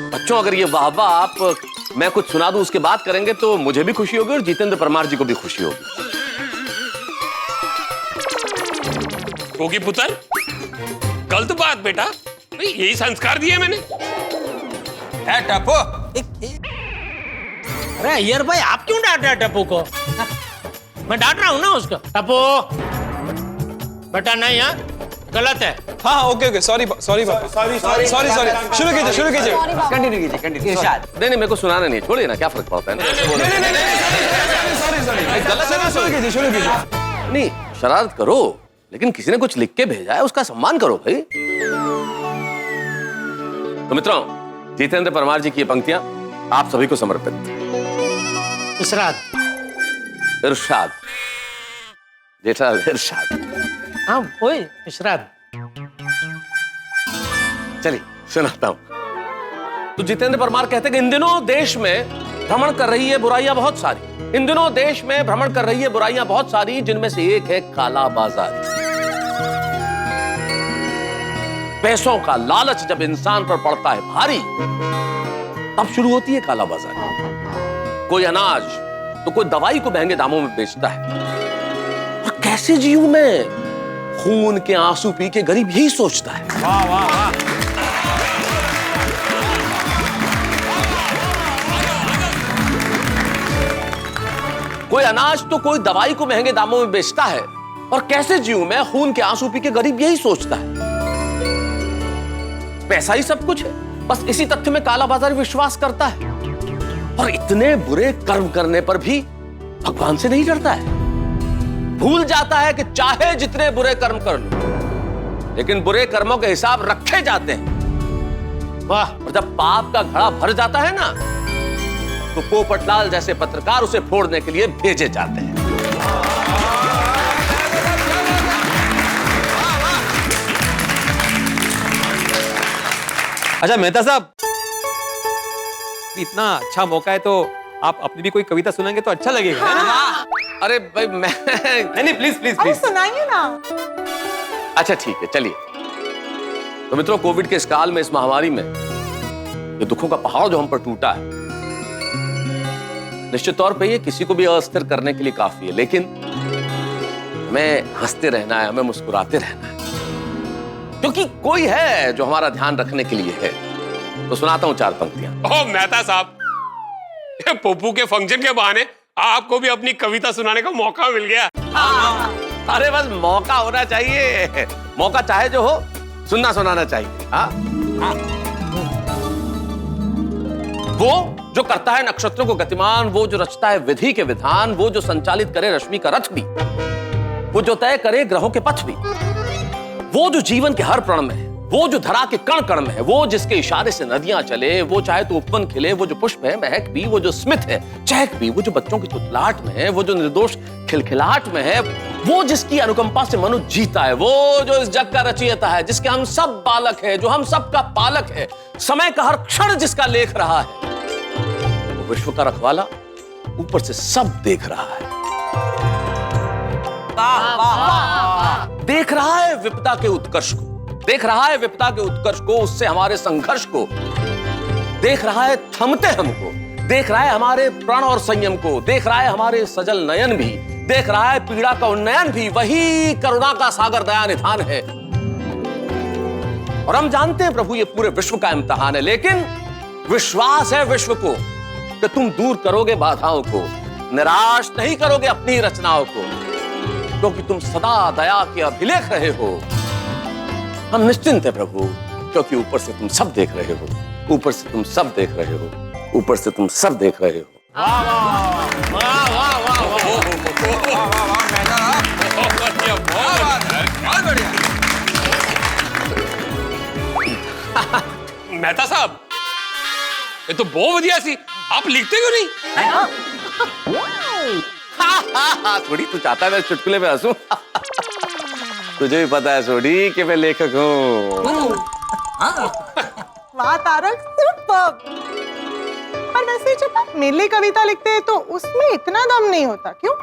बच्चों, अगर ये वाह वाह आप मैं कुछ सुना दूं उसके बाद करेंगे तो मुझे भी खुशी होगी और जितेंद्र परमार जी को भी खुशी होगी पुत्र, गलत बात बेटा, यही संस्कार दिए मैंने। टप्पू, अरे अय्यर भाई आप क्यों डांट रहे हैं टप्पू को? मैं डांट रहा हूँ ना उसको। टप्पू बेटा नहीं है, गलत है। हाँ ओके सॉरी सॉरी सॉरी शुरू कीजिए कंटिन्यू इरशाद। नहीं मेरे को सुनाना नहीं, छोड़िए ना, क्या फर्क पड़ता है ना। शुरू कीजिए। नहीं शरारत करो, लेकिन किसी ने कुछ लिख के भेजा है, उसका सम्मान करो भाई। तो मित्रों, जितेंद्र परमार जी की ये पंक्तियां आप सभी को समर्पित। इरशाद इरशाद जेठा इरशाद। हाँ वही इरशाद। चलिए सुनाता हूं। तो जितेंद्र परमार कहते हैं कि इन दिनों देश में भ्रमण कर रही है बुराइयां बहुत सारी। इन दिनों देश में भ्रमण कर रही है बुराइयां बहुत सारी, जिनमें से एक है काला बाजारी। पैसों का लालच जब इंसान पर पड़ता है भारी, तब शुरू होती है काला बाजारी। कोई अनाज तो कोई दवाई को महंगे दामों में बेचता है। और कैसे जीऊं मैं, खून के आंसू पी के गरीब यही सोचता है। वाह वाह वाह। कोई अनाज तो कोई दवाई को महंगे दामों में बेचता है, और कैसे जीऊं मैं, खून के आंसू पी के गरीब यही सोचता है। पैसा ही सब कुछ है, बस इसी तथ्य में काला बाजारी विश्वास करता है। और इतने बुरे कर्म करने पर भी भगवान से नहीं डरता है। भूल जाता है कि चाहे जितने बुरे कर्म कर लो, लेकिन बुरे कर्मों के हिसाब रखे जाते हैं। वाह। और जब पाप का घड़ा भर जाता है ना, तो पोपटलाल जैसे पत्रकार उसे फोड़ने के लिए भेजे जाते हैं। अच्छा मेहता साहब, इतना अच्छा मौका है तो आप अपनी भी कोई कविता सुनाएंगे तो अच्छा लगेगा, है ना? अरे भाई मैं नहीं प्लीज प्लीज अरे सुनाइए ना। अच्छा ठीक है चलिए। तो मित्रों, कोविड के इस काल में, इस महामारी में, ये दुखों का पहाड़ जो हम पर टूटा है, निश्चित तौर पे ये किसी को भी अस्थिर करने के लिए काफी है। लेकिन हमें हंसते रहना है, हमें मुस्कुराते रहना है, क्योंकि कोई है जो हमारा ध्यान रखने के लिए है। तो सुनाता हूं 4 पंक्तियां। ओह मेहता साहब, पप्पू के फंक्शन के बहाने आपको भी अपनी कविता सुनाने का मौका मिल गया। अरे बस मौका होना चाहिए, मौका चाहे जो हो, सुनना सुनाना चाहिए। वो जो करता है नक्षत्रों को गतिमान, वो जो रचता है विधि के विधान, वो जो संचालित करे रश्मि का रथ भी, वो जो तय करे ग्रहों के पथ भी, वो जो जीवन के हर प्रण में है, वो जो धरा के कण कण में है, वो जिसके इशारे से नदियां चले, वो चाहे तो उपवन खिले, वो जो पुष्प है महक भी, वो जो स्मित है चहक भी, वो जो बच्चों की तुतलाहट में है, वो जो निर्दोष खिलखिलाहट में है, वो जिसकी अनुकंपा से मनुष्य जीता है, वो जो इस जग का रचयिता है, जिसके हम सब बालक है, जो हम सब का पालक है, समय का हर क्षण जिसका लेख रहा है, वो विश्व का रखवाला ऊपर से सब देख रहा है। देख रहा है विपदा के उत्कर्ष को, देख रहा है विपदा के उत्कर्ष को, उससे हमारे संघर्ष को, देख रहा है थमते हमको, देख रहा है हमारे प्रण और संयम को, देख रहा है हमारे सजल नयन भी, देख रहा है पीड़ा का उन्नयन भी, वही करुणा का सागर दया निधान है। और हम जानते हैं प्रभु ये पूरे विश्व का इम्तिहान है, लेकिन विश्वास है विश्व को कि तुम दूर करोगे बाधाओं को, निराश नहीं करोगे अपनी रचनाओं को, क्योंकि तुम सदा दया के अभिलेख रहे हो। हम निश्चिंत है प्रभु, क्योंकि ऊपर से तुम सब देख रहे हो, ऊपर से तुम सब देख रहे हो, ऊपर से तुम सब देख रहे हो। मेहता साहब, ये तो बहुत बढ़िया सी, आप लिखते क्यों नहीं? सोडी तू चाहता है मैं चुटकुले पे हंसूं? तुझे भी पता है सोडी कि मैं लेखक हूँ। वाह तारक, सुपर्ब। पर वैसे जब आप मेरे लिए कविता लिखते हैं तो उसमें इतना दम नहीं होता, क्यों?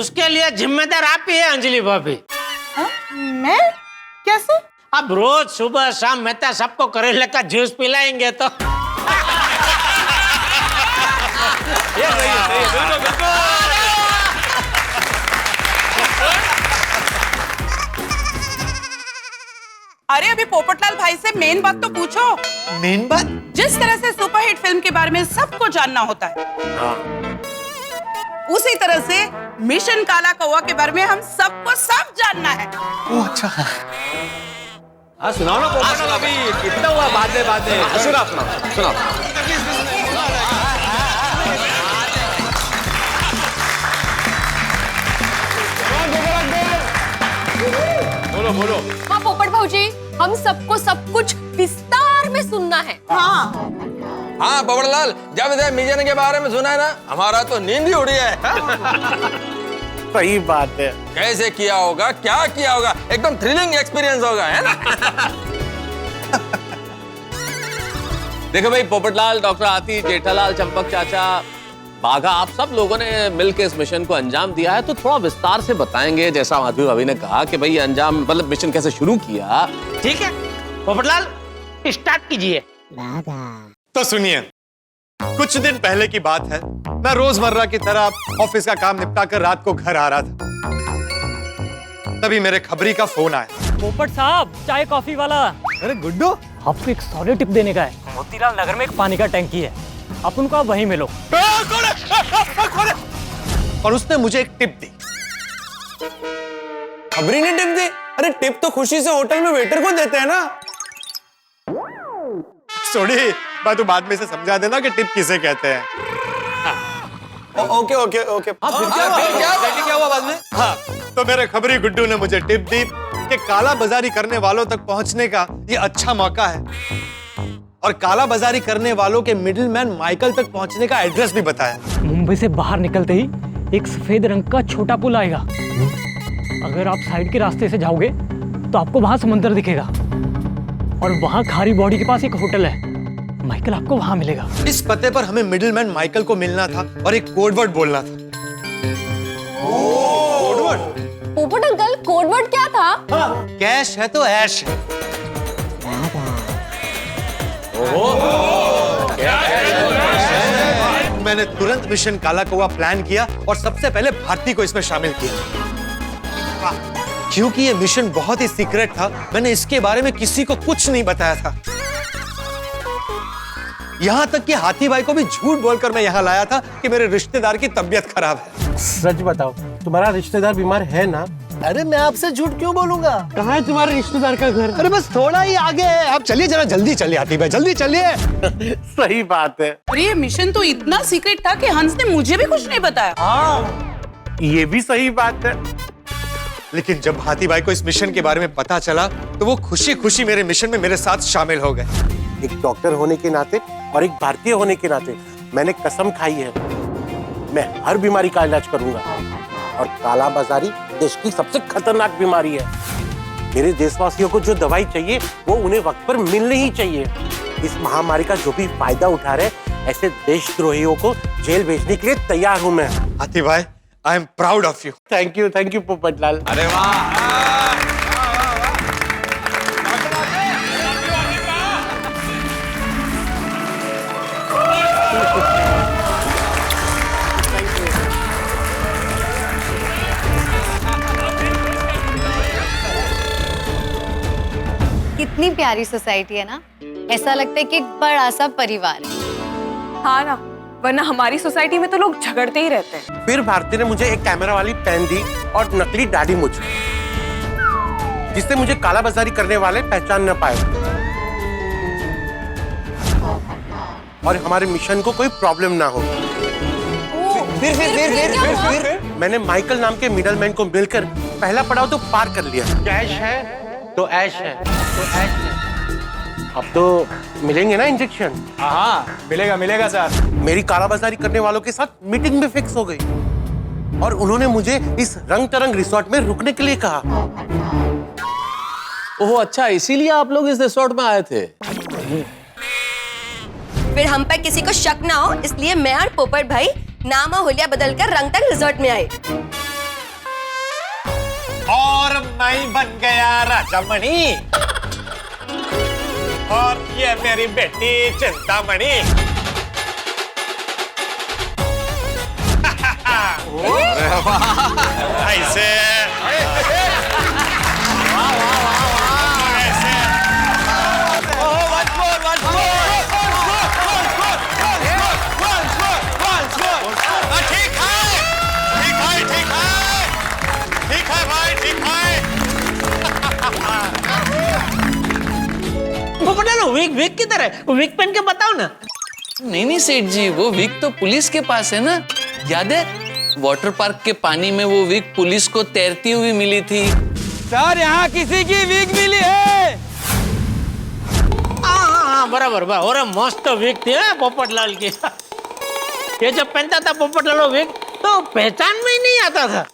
उसके लिए जिम्मेदार आप ही है अंजलि भाभी। मैं? कैसे? अब रोज सुबह शाम मेहता सबको करेले का जूस पिलाएंगे तो अरे अभी पोपटलाल भाई से मेन बात तो पूछो। मेन बात? जिस तरह से सुपरहिट फिल्म के बारे में सबको जानना होता है, उसी तरह से मिशन काला कौवा के बारे में हम सबको सब जानना है। ओह अच्छा। हाँ सुनाओ ना पोपट अभी कितना हुआ बातें सुनाओ। बोलो। हाँ पोपट भाऊजी, हम सबको सब कुछ विस्तार में सुनना है। हाँ पोपटलाल, जब से मिशन के बारे में सुना है ना, हमारा तो नींद ही उड़ी है। सही बात है। कैसे किया होगा, क्या किया होगा, एकदम थ्रिलिंग एक्सपीरियंस होगा, है ना? देखो भाई, पोपटलाल, डॉक्टर आती, जेठालाल, चंपक चाचा, बाघा, आप सब लोगों ने मिलकर इस मिशन को अंजाम दिया है, तो थोड़ा विस्तार से बताएंगे। जैसा माधवी भाभी ने कहा कि भाई अंजाम मतलब मिशन कैसे शुरू किया। ठीक है पोपटलाल, स्टार्ट कीजिए। तो सुनिए, कुछ दिन पहले की बात है। मैं रोजमर्रा की तरह ऑफिस का काम निपटा कर रात को घर आ रहा था, तभी मेरे खबरी का फोन आया। पोपट साहब, चाय कॉफी वाला। अरे गुड्डू, आपको एक सॉलिड टिप देने का है। मोतीलाल नगर में एक पानी का टैंकी है, आप उनको आप वहीं मिलो। और उसने मुझे एक टिप दी। खबरी ने टिप दी? अरे टिप तो खुशी से होटल में वेटर को देते हैं ना। सोनी, मैं तो बाद में से समझा देना कि टिप किसे कहते हैं। ओके। क्या हुआ बाद में? हाँ, तो मेरे खबरी गुड्डू ने मुझे टिप दी कि काला बाजारी करने वालों तक पहुंचने का ये अच्छा मौका है, और काला बाजारी करने वालों के मिडिलमैन माइकल तक पहुंचने का एड्रेस भी बताया। मुंबई से बाहर निकलते ही एक सफेद रंग का छोटा पुल आएगा। अगर आप साइड के रास्ते से जाओगे तो आपको वहां समुद्र दिखेगा, और वहां खारी बॉडी के पास एक होटल है। माइकल आपको वहां मिलेगा। इस पते पर हमें मिडिलमैन माइकल को मिलना था और एक कोडवर्ड बोलना था। पोपट अंकल, कोडवर्ड क्या था? कैश है तो ऐश है। मैंने तुरंत मिशन काला कौवा प्लान किया और सबसे पहले भारती को इसमें शामिल किया। क्योंकि ये मिशन बहुत ही सीक्रेट था, मैंने इसके बारे में किसी को कुछ नहीं बताया था। यहां तक कि हाथी भाई को भी झूठ बोलकर मैं यहां लाया था कि मेरे रिश्तेदार की तबीयत खराब है। सच बताओ, तुम्हारा रिश्तेदार बीमार है ना? अरे मैं आपसे झूठ क्यों बोलूंगा? कहाँ है तुम्हारे रिश्तेदार का घर? अरे बस थोड़ा ही आगे है। आप चलिए, जरा जल्दी चलिए हाथी भाई, जल्दी चलिए। सही बात है। और ये मिशन तो इतना सीक्रेट था कि हंस ने मुझे भी कुछ नहीं बताया। हाँ, ये भी सही बात है। लेकिन जब हाथी भाई को इस मिशन के बारे में पता चला तो वो खुशी खुशी मेरे मिशन में मेरे साथ शामिल हो गए। एक डॉक्टर होने के नाते और एक भारतीय होने के नाते मैंने कसम खाई है, मैं हर बीमारी का इलाज करूंगा। और काला बाजारी देश की सबसे खतरनाक बीमारी है। मेरे देशवासियों को जो दवाई चाहिए वो उन्हें वक्त पर मिलनी ही चाहिए। इस महामारी का जो भी फायदा उठा रहे ऐसे देशद्रोहियों को जेल भेजने के लिए तैयार हूं मैं। हाथी भाई, I am proud of you. Thank you Popatlal. अरे वाह। कितनी प्यारी सोसाइटी है ना, ऐसा लगता है कि एक बड़ा सा परिवार है। हाँ ना, वरना हमारी सोसाइटी में तो लोग झगड़ते ही रहते हैं। फिर भारती ने मुझे एक कैमरा वाली पेन दी और नकली दाढ़ी मूछ, जिससे मुझे काला बाजारी करने वाले पहचान न पाए और हमारे मिशन को कोई प्रॉब्लम ना हो। फिर मैंने माइकल नाम के मिडलमैन को मिलकर पहला पड़ाव तो पार कर लिया। कैश है तो ऐश है। अब तो मिलेंगे ना इंजेक्शन? हाँ, मिलेगा सर। मेरी कालाबाजारी करने वालों के साथ मीटिंग भी फिक्स हो गई और उन्होंने मुझे इस रंग तरंग रिसोर्ट में रुकने के लिए कहा। ओह अच्छा, इसीलिए आप लोग इस रिसोर्ट में आए थे। फिर हम पर किसी को शक ना हो, इसलिए मैं और पोपट भाई नाम और हुलिया बदलकर रंग तक रिसोर्ट में आए। और मैं बन गया राजामणि और ये मेरी बेटी चिंतामणि। ऐसे विग किधर है? वो विग पहन के बताओ ना। नहीं सेठ जी, वो विग तो पुलिस के पास है ना। याद है वाटर पार्क के पानी में वो विग पुलिस को तैरती हुई मिली थी। सर यहाँ किसी की विग मिली है। हाँ बराबर बा। और मस्त विग थी पोपटलाल की। ये जब पहनता था पोपटलाल वो विग तो पहचान में ही नहीं आता था।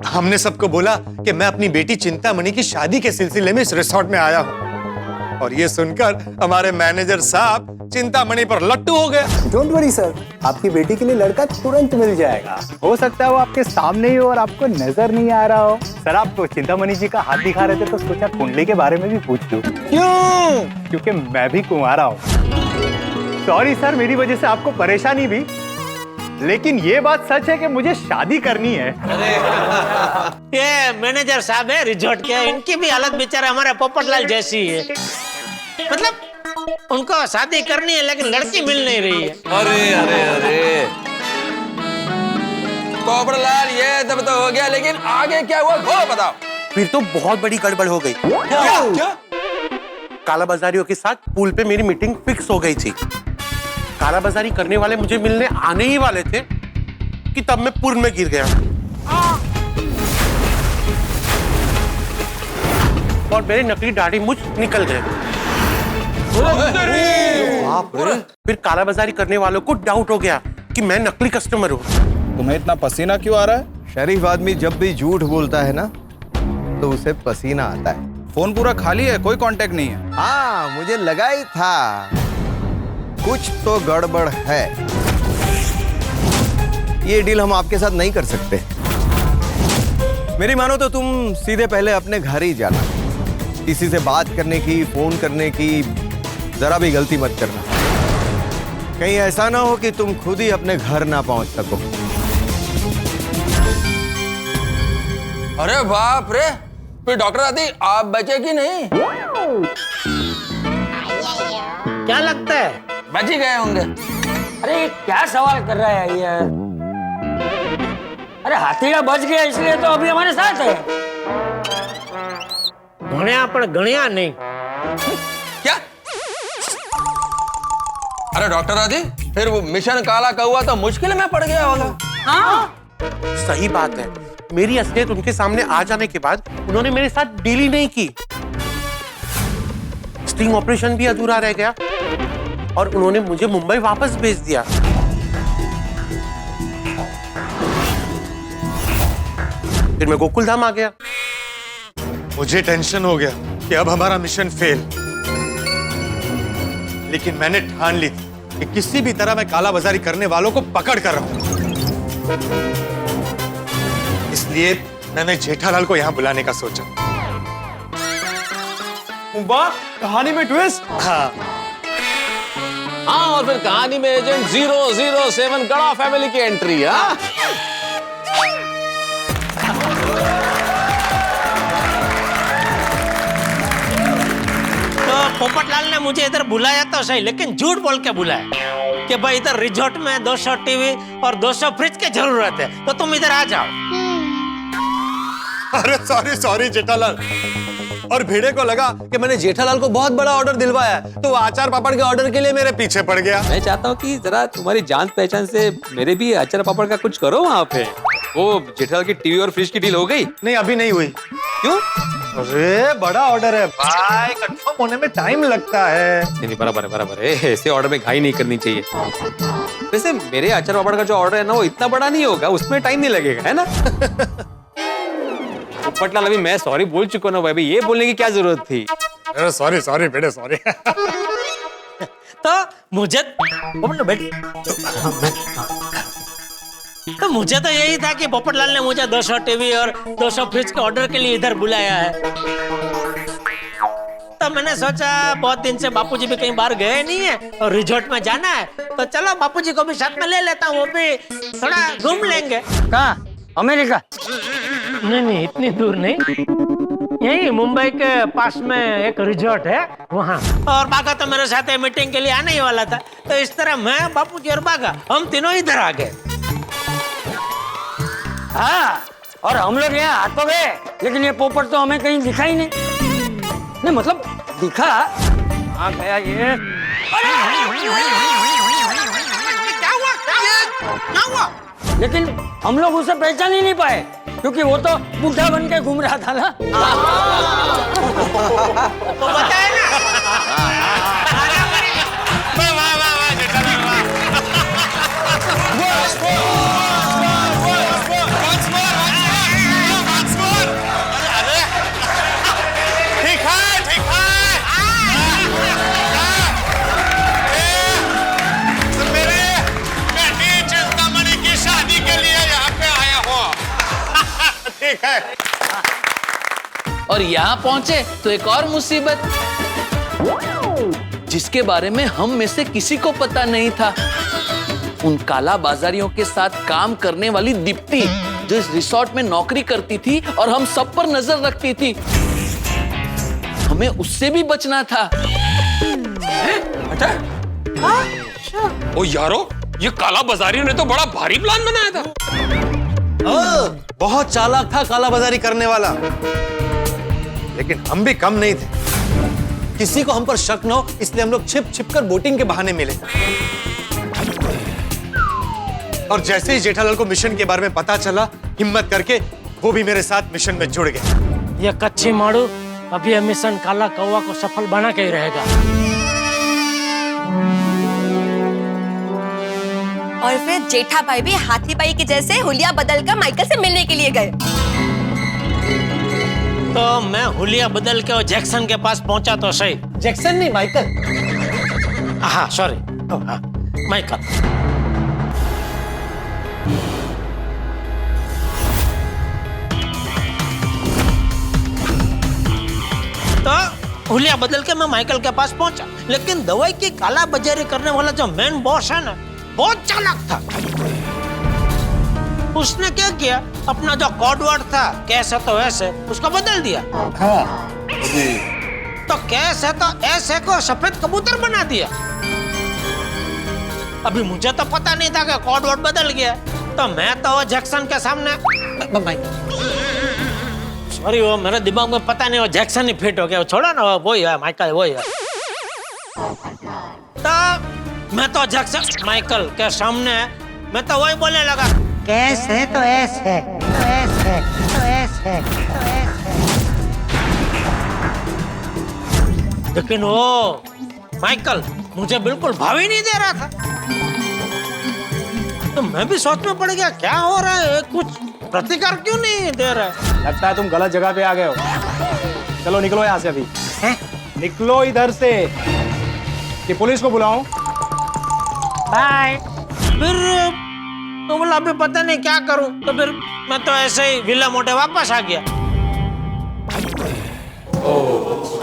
हमने सबको बोला कि मैं अपनी बेटी चिंतामणि की शादी के सिलसिले में इस रिसोर्ट में आया हूँ, और ये सुनकर हमारे मैनेजर साहब चिंतामणि पर लट्टू हो गया। डोंट वरी सर, आपकी बेटी के लिए लड़का तुरंत मिल जाएगा। हो सकता है वो आपके सामने ही हो और आपको नजर नहीं आ रहा हो। सर आप तो चिंतामणि जी का हाथ दिखा रहे थे तो सोचा कुंडली के बारे में भी पूछ लूं। क्यों? क्योंकि मैं भी कुंवारा हूँ। सॉरी सर, मेरी वजह से आपको परेशानी भी, लेकिन ये बात सच है कि मुझे शादी करनी है। ये मैनेजर साहब है रिजॉर्ट के, इनकी भी हालत बेचारा हमारे पोपटलाल जैसी है। मतलब उनको शादी करनी है लेकिन लड़की मिल नहीं रही है। अरे अरे अरे पोपटलाल, ये तब तो हो गया, लेकिन आगे क्या हुआ वो बताओ। फिर तो बहुत बड़ी गड़बड़ हो गई। क्या? कालाबाजारियों के साथ पूल पे मेरी मीटिंग फिक्स हो गई थी। कालाबाजारी करने वाले मुझे मिलने आने ही वाले थे कि तब मैं पूल में गिर गया और मेरे नकली दाढ़ी मूंछ निकल गए। फिर कालाबाजारी करने वालों को डाउट हो गया कि मैं नकली कस्टमर हूँ। तुम्हें इतना पसीना क्यों आ रहा है? शरीफ आदमी जब भी झूठ बोलता है ना तो उसे पसीना आता है। फोन पूरा खाली है, कोई कांटेक्ट नहीं है। हाँ मुझे लगा ही था कुछ तो गड़बड़ है। ये डील हम आपके साथ नहीं कर सकते। मेरी मानो तो तुम सीधे पहले अपने घर ही जाना। किसी से बात करने की, फोन करने की जरा भी गलती मत करना। कहीं ऐसा ना हो कि तुम खुद ही अपने घर ना पहुंच सको। अरे बाप रे, फिर डॉक्टर आदि आप बचे कि नहीं? क्या लगता है बच ही गए होंगे। अरे क्या सवाल कर रहा है ये? अरे हाथीड़ा बच गया इसलिए तो अभी हमारे साथ है। गणिया पर गणिया नहीं। क्या? अरे डॉक्टर आदि, फिर वो मिशन काला कौवा तो मुश्किल में पड़ गया होगा। हाँ सही बात है। मेरी असलियत उनके सामने आ जाने के बाद उन्होंने मेरे साथ डील ही नहीं की। स्टिंग ऑपरेशन भी अधूरा रह गया और उन्होंने मुझे मुंबई वापस भेज दिया। फिर मैं गोकुलधाम आ गया। मुझे टेंशन हो गया कि अब हमारा मिशन फेल, लेकिन मैंने ठान ली थी कि किसी भी तरह मैं कालाबाजारी करने वालों को पकड़ कर रहूंगा। इसलिए मैंने जेठालाल को यहां बुलाने का सोचा। वाह, कहानी में ट्विस्ट। हाँ हाँ, और फिर कहानी में एजेंट 007 गड़ा फैमिली की एंट्री। हाँ तो पोपटलाल ने मुझे इधर बुलाया तो सही, लेकिन झूठ बोल के बुलाया कि भाई इधर रिजॉर्ट में 200 टीवी और 200 फ्रिज की जरूरत है, तो तुम इधर आ जाओ। अरे सॉरी जेठालाल। और भिड़े को लगा कि मैंने जेठालाल को बहुत बड़ा ऑर्डर दिलवाया, तो वो अचार पापड़ के ऑर्डर के लिए मेरे पीछे पड़ गया। मैं चाहता हूँ कि जरा तुम्हारी जान पहचान से मेरे भी अचार पापड़ का कुछ करो वहाँ पे। वो जेठालाल की टीवी और फ्रिज की डील हो गई? नहीं, अभी नहीं हुई। क्यों? अरे बड़ा ऑर्डर है भाई, कंफर्म होने में टाइम लगता है। नहीं, बराबर है। ऐसे ऑर्डर में घाई नहीं करनी चाहिए। वैसे मेरे अचार पापड़ का जो ऑर्डर है ना, वो इतना बड़ा नहीं होगा, उसमें टाइम नहीं लगेगा, है ना? पोपटलाल, अभी मैं सॉरी बोल चुका ना भाई, ये बोलने की क्या जरूरत थी? अरे सॉरी बेटे, सॉरी। तो मुझे मुझे तो यही था कि पोपटलाल ने मुझे 200 टीवी और 200 फ्रिज के ऑर्डर के लिए इधर बुलाया है। तो मैंने सोचा बहुत दिन से बापूजी भी कहीं बाहर गए नहीं है और रिजॉर्ट में जाना है, तो चलो बापूजी को भी साथ में ले लेता हूँ, वो भी थोड़ा घूम लेंगे। कहाँ? अमेरिका? नहीं, इतनी दूर नहीं, यही मुंबई के पास में एक रिजॉर्ट है वहाँ। और बागा तो मेरे साथ मीटिंग के लिए आने ही वाला था, तो इस तरह मैं, बापूजी और बागा हम तीनों इधर आ गए। हाँ, और हम लोग यहाँ आ तो गए, लेकिन ये पोपट तो हमें कहीं दिखा ही नहीं। नहीं मतलब दिखा, आ गया ये। क्या हुआ? लेकिन हम लोग उसे पहचान ही नहीं पाए, क्योंकि वो तो बूढ़ा बन के घूम रहा था ना। तो बताए ना। और यहाँ पहुंचे तो एक और मुसीबत, जिसके बारे में हम में से किसी को पता नहीं था। उन काला बाजारियों के साथ काम करने वाली दीप्ति, जो इस रिसोर्ट में नौकरी करती थी और हम सब पर नजर रखती थी, हमें उससे भी बचना था। ओ यारो, ये काला बाजारियों ने तो बड़ा भारी प्लान बनाया था। बहुत चालाक था काला बाजारी करने वाला, लेकिन हम भी कम नहीं थे। किसी को हम पर शक न हो, इसलिए हम लोग छिप छिप कर बोटिंग के बहाने मिले। और जैसे ही जेठालाल को मिशन के बारे में पता चला, हिम्मत करके वो भी मेरे साथ मिशन में जुड़ गए। ये कच्ची मारू अभी यह मिशन काला कौवा को सफल बना के ही रहेगा। और फिर जेठा भाई भी हाथी भाई के जैसे हुलिया बदल कर माइकल से मिलने के लिए गए। तो मैं हुलिया बदल के जैक्सन के पास पहुंचा तो सही। जैक्सन नहीं, माइकल। हाँ सॉरी, माइकल। तो हुलिया बदल के मैं माइकल के पास पहुंचा, लेकिन दवाई की काला बाजारी करने वाला जो मेन बॉस है ना, बहुत चालाक था। उसने क्या किया, अपना जो कोड वर्ड था कैसे तो ऐसे, उसको बदल दिया। हाँ। तो कैसे तो ऐसे को सफेद कबूतर बना दिया। अभी मुझे तो पता नहीं था कि कोड वर्ड बदल गया, तो मैं तो जैक्सन के सामने, सॉरी वो मेरे दिमाग में पता नहीं, वो जैक्सन ही फिट हो गया। छोड़ो ना, वो ही है माइकल, वो ही है। तो मैं तो जैक्सन माइकल के सामने मैं तो वही बोलने लगा, कैसे तो ऐसे, तो ऐसे, तो ऐसे, तो ऐसे। लेकिन वो माइकल मुझे बिल्कुल भाव ही नहीं दे रहा था। तो मैं भी सोच में पड़ गया, क्या हो रहा है, कुछ प्रतिकार क्यों नहीं दे रहा है। लगता है तुम गलत जगह पे आ गए हो। चलो निकलो यहाँ से अभी। निकलो इधर से, कि पुलिस को बुलाऊं? बाय। फिर तो बोला अभी पता नहीं क्या करूं, तो फिर मैं तो ऐसे ही विला मोटे वापस आ गया।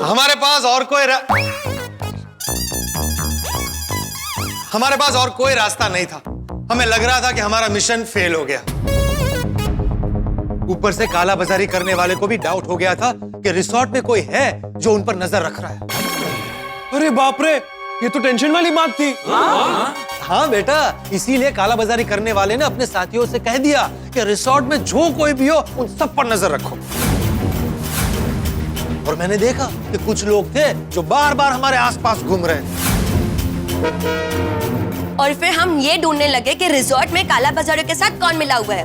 हमारे पास और कोई रास्ता नहीं था। हमें लग रहा था कि हमारा मिशन फेल हो गया। ऊपर से काला बाजारी करने वाले को भी डाउट हो गया था कि रिसोर्ट में कोई है जो उन पर नजर रख रहा है। अरे बाप रे, ये तो टेंशन वाली बात थी। हाँ बेटा, इसीलिए काला बाजारी करने वाले ने अपने साथियों से कह दिया कि रिसोर्ट में जो कोई भी हो, उन सब पर नजर रखो। और मैंने देखा कि कुछ लोग थे जो बार बार हमारे आसपास घूम रहे थे। और फिर हम ये ढूंढने लगे कि रिसोर्ट में काला बाजारियों के साथ कौन मिला हुआ है।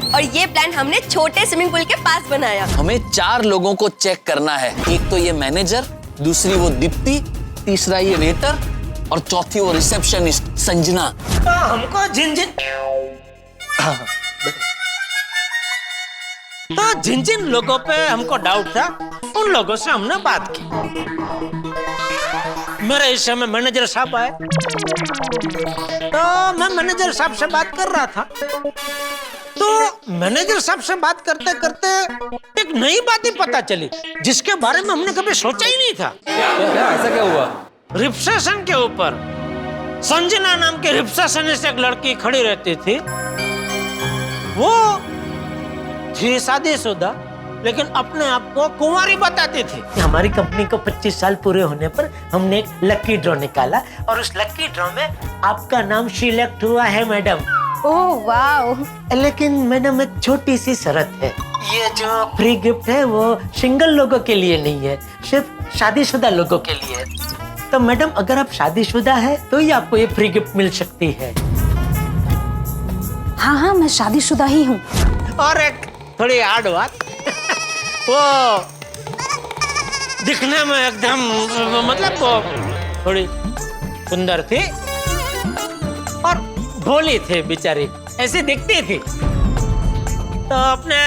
और ये प्लान हमने छोटे स्विमिंग पूल के पास बनाया। हमें 4 लोगों को चेक करना है। एक तो ये मैनेजर, दूसरी वो दीप्ति, तीसरा ये वेटर और चौथी वो रिसेप्शनिस्ट संजना। तो हमको जिन लोगों पे हमको डाउट था, उन लोगों से हमने बात की। मेरे हिस्से में मैनेजर साहब आए, तो मैं मैनेजर साहब से बात कर रहा था। तो मैनेजर साहब से बात करते करते एक नई बात ही पता चली, जिसके बारे में हमने कभी सोचा ही नहीं था। ऐसा क्या हुआ? रिसेप्शन के ऊपर संजना नाम के रिसेप्शनिस्ट एक लड़की खड़ी रहती थी। वो थी शादीशुदा, लेकिन अपने आप को कुंवारी बताती थी। हमारी कंपनी को 25 साल पूरे होने पर हमने एक लकी ड्रॉ निकाला और उस लकी ड्रॉ में आपका नाम सिलेक्ट हुआ है मैडम। Oh wow. लेकिन मैडम एक छोटी सी शर्त है, ये जो फ्री गिफ्ट है वो सिंगल लोगों के लिए नहीं है, सिर्फ शादीशुदा लोगों के लिए। तो मैडम अगर आप शादीशुदा है तो ही आपको ये फ्री गिफ्ट मिल सकती है। हाँ हाँ, मैं शादीशुदा ही हूँ। और एक थोड़ी हार्ड बात, वो दिखने में एकदम मतलब वो थोड़ी सुंदर थी और भोली थी बेचारी, ऐसी दिखती थी। तो अपने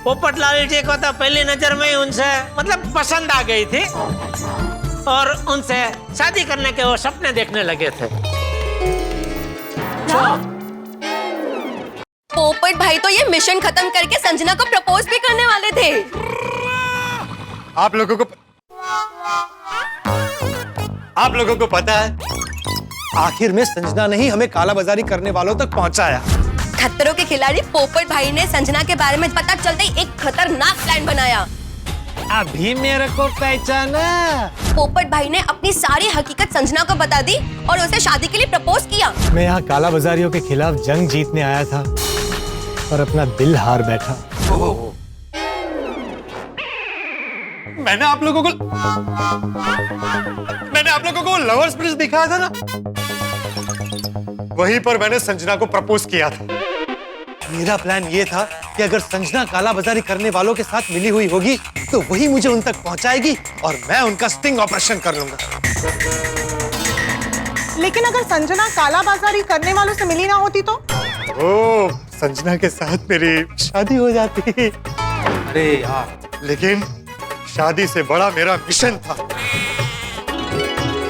पोपटलाल जी को तो पहली नजर में ही उनसे मतलब पसंद आ गई थी और उनसे शादी करने के वो सपने देखने लगे थे। पोपट भाई तो ये मिशन खत्म करके संजना को प्रपोज भी करने वाले थे। आप लोगों को पता है, आखिर में संजना ने ही हमें काला बाजारी करने वालों तक पहुंचाया। खतरों के खिलाड़ी पोपट भाई ने संजना के बारे में पता चलते ही एक खतरनाक प्लान बनाया। अभी मेरे को पहचाना? पोपट भाई ने अपनी सारी हकीकत संजना को बता दी और उसे शादी के लिए प्रपोज किया। मैं यहाँ काला बाजारियों के खिलाफ जंग जीतने आया था और अपना दिल हार बैठा। मैंने आप लोगों को लवर्स ब्रिज दिखाया था ना, वहीं पर मैंने संजना को प्रपोज किया था। मेरा प्लान ये था कि अगर संजना काला बाजारी करने वालों के साथ मिली हुई होगी तो वही मुझे उन तक पहुंचाएगी और मैं उनका स्टिंग ऑपरेशन कर लूंगा। लेकिन अगर संजना काला बाजारी करने वालों से मिली ना होती तो? ओ, संजना के साथ मेरी शादी हो जाती। अरे यार, लेकिन शादी से बड़ा मेरा मिशन था,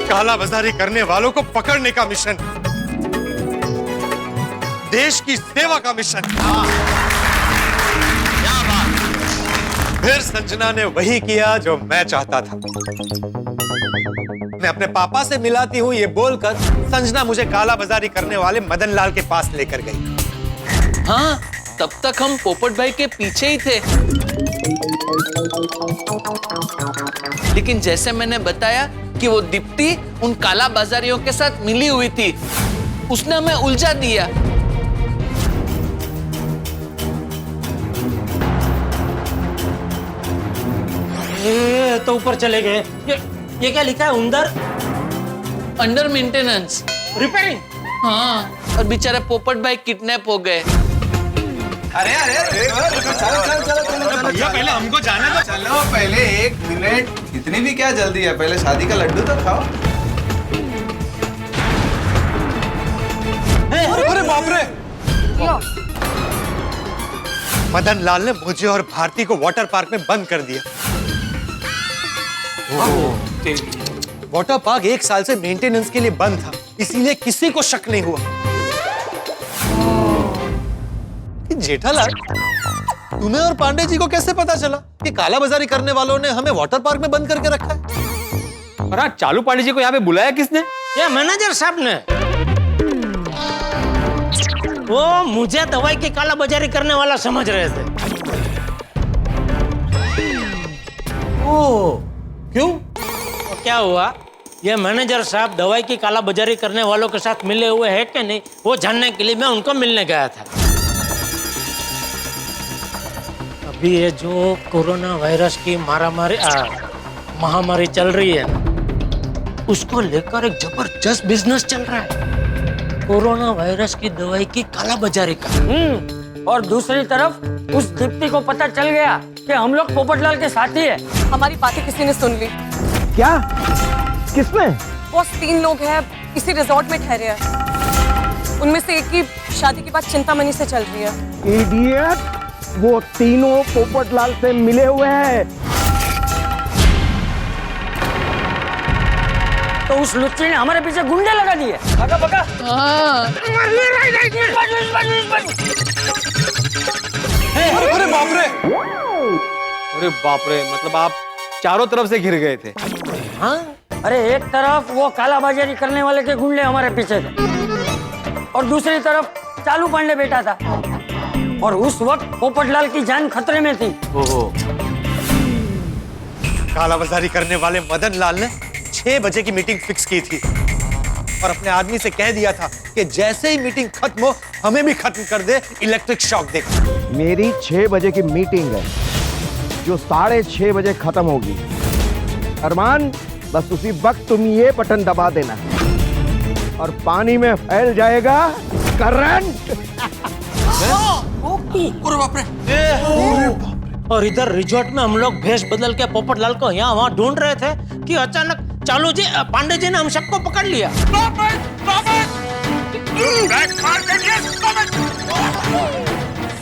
काला बाजारी करने वालों को पकड़ने का मिशन, देश की सेवा का मिशन। क्या बात। फिर संजना ने वही किया जो मैं चाहता था। मैं अपने पापा से मिलाती हूँ ये बोलकर संजना मुझे काला बाजारी करने वाले मदन लाल के पास लेकर गई। हाँ, तब तक हम पोपट भाई के पीछे ही थे। लेकिन जैसे मैंने बताया कि वो दीप्ति उन काला बाजारियों के साथ मिली हुई थी, उसने हमें उलझा दिया। ये तो ऊपर चले गए। ये क्या लिखा है अंदर? Under maintenance, repairing. हाँ, और बेचारे पोपट भाई किडनैप हो गए। अरे चलो भैया, पहले हमको जाने दो। चलो पहले 1 मिनट, इतनी भी क्या जल्दी है, पहले शादी का लड्डू तो खाओ। अरे बाप रे! मदन लाल ने मुझे और भारती को वाटर पार्क में बंद कर दिया। वाटर पार्क 1 साल से मेंटेनेंस के लिए बंद था, इसीलिए किसी को शक नहीं हुआ। जेठालाल, तुम्हें और पांडे जी को कैसे पता चला कि काला बाजारी करने वालों ने हमें वाटर पार्क में बंद करके रखा है? और आज चालू पांडे जी को यहाँ पे बुलाया किसने? ये मैनेजर साहब ने। वो मुझे दवाई की काला बाजारी करने वाला समझ रहे थे। ओ, क्यों? तो क्या हुआ? ये मैनेजर साहब दवाई की काला बाजारी करने वालों के साथ मिले हुए हैं कि नहीं, वो जानने के लिए मैं उनको मिलने गया था। अभी ये जो कोरोना वायरस की महामारी चल रही है, उसको लेकर एक जबरदस्त बिजनेस चल रहा है, कोरोना वायरस की दवाई की काला बाजारी का। और दूसरी तरफ उस दीप्ति को पता चल गया कि हम लोग पोपटलाल के साथी है। हमारी बातें किसी ने सुन ली। क्या? किसमें? बॉस 3 लोग हैं, इसी रिजॉर्ट में ठहरे हैं। उनमें से एक की शादी की बात चिंतामणि से चल रही है। इडियट, वो तीनों पोपटलाल से मिले हुए हैं। तो उस लुच्ची ने हमारे पीछे गुंडे लगा दिए। भागा भागा। अरे बाप रे! अरे बाप रे, मतलब आप चारों तरफ से घिर गए थे। हाँ, अरे एक तरफ वो काला बाजारी करने वाले के गुंडे हमारे पीछे थे और दूसरी तरफ चालू पांडे बैठा था, और उस वक्त पोपटलाल की जान खतरे में थी। काला बाजारी करने वाले मदन लाल ने 6 बजे की मीटिंग फिक्स की थी और अपने आदमी से कह दिया था कि जैसे ही मीटिंग खत्म हो हमें भी खत्म कर दे इलेक्ट्रिक शॉक देकर। मेरी 6 बजे की मीटिंग है जो 6:30 बजे खत्म होगी। अरमान, बस उसी वक्त तुम ये बटन दबा देना और पानी में फैल जाएगा करंट। अरे बाप रे! और इधर रिजॉर्ट में हम लोग भेष बदल के पोपटलाल को यहाँ वहाँ ढूंढ रहे थे कि अचानक चालू जी पांडे जी ने हम सबको पकड़ लिया।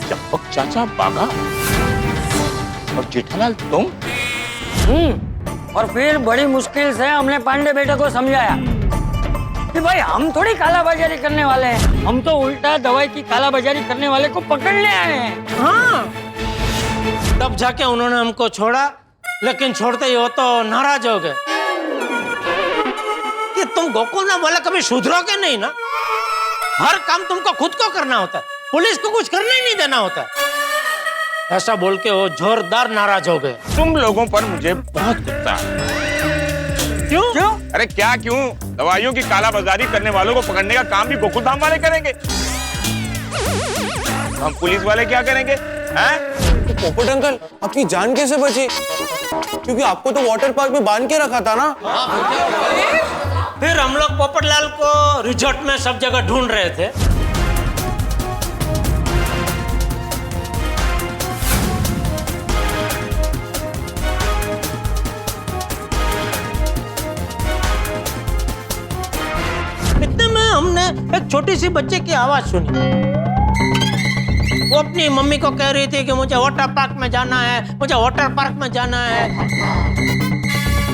चंपक चाचा, बाघा और जेठालाल तुम? और फिर बड़ी मुश्किल से हमने पांडे बेटे को समझाया कि भाई हम थोड़ी कालाबाजारी करने वाले हैं, हम तो उल्टा दवाई की कालाबाजारी करने वाले को पकड़ने आए हैं। हाँ, तब जाके उन्होंने हमको छोड़ा, लेकिन छोड़ते ही वो तो नाराज हो गए कि तुम गोकुल धाम वाला कभी सुधरोगे नहीं ना, हर काम तुमको खुद को करना होता है, पुलिस को कुछ करने ही नहीं देना होता। ऐसा बोल के वो जोरदार नाराज हो गए। तुम लोगों पर मुझे बहुत गुस्सा है। क्यों? अरे क्या क्यों? दवाइयों की कालाबाजारी करने वालों को पकड़ने का काम भी गोकुल धाम वाले करेंगे, हम पुलिस वाले क्या करेंगे? हैं? तो पोपट अंकल, आपकी जान कैसे बची? क्योंकि आपको तो वाटर पार्क में बांध के रखा था ना। फिर हम लोग पोपटलाल को रिजॉर्ट में सब जगह ढूंढ रहे थे। इतने में हमने एक छोटी सी बच्चे की आवाज सुनी। वो अपनी मम्मी को कह रही थी कि मुझे वाटर पार्क में जाना है, मुझे वाटर पार्क में जाना है।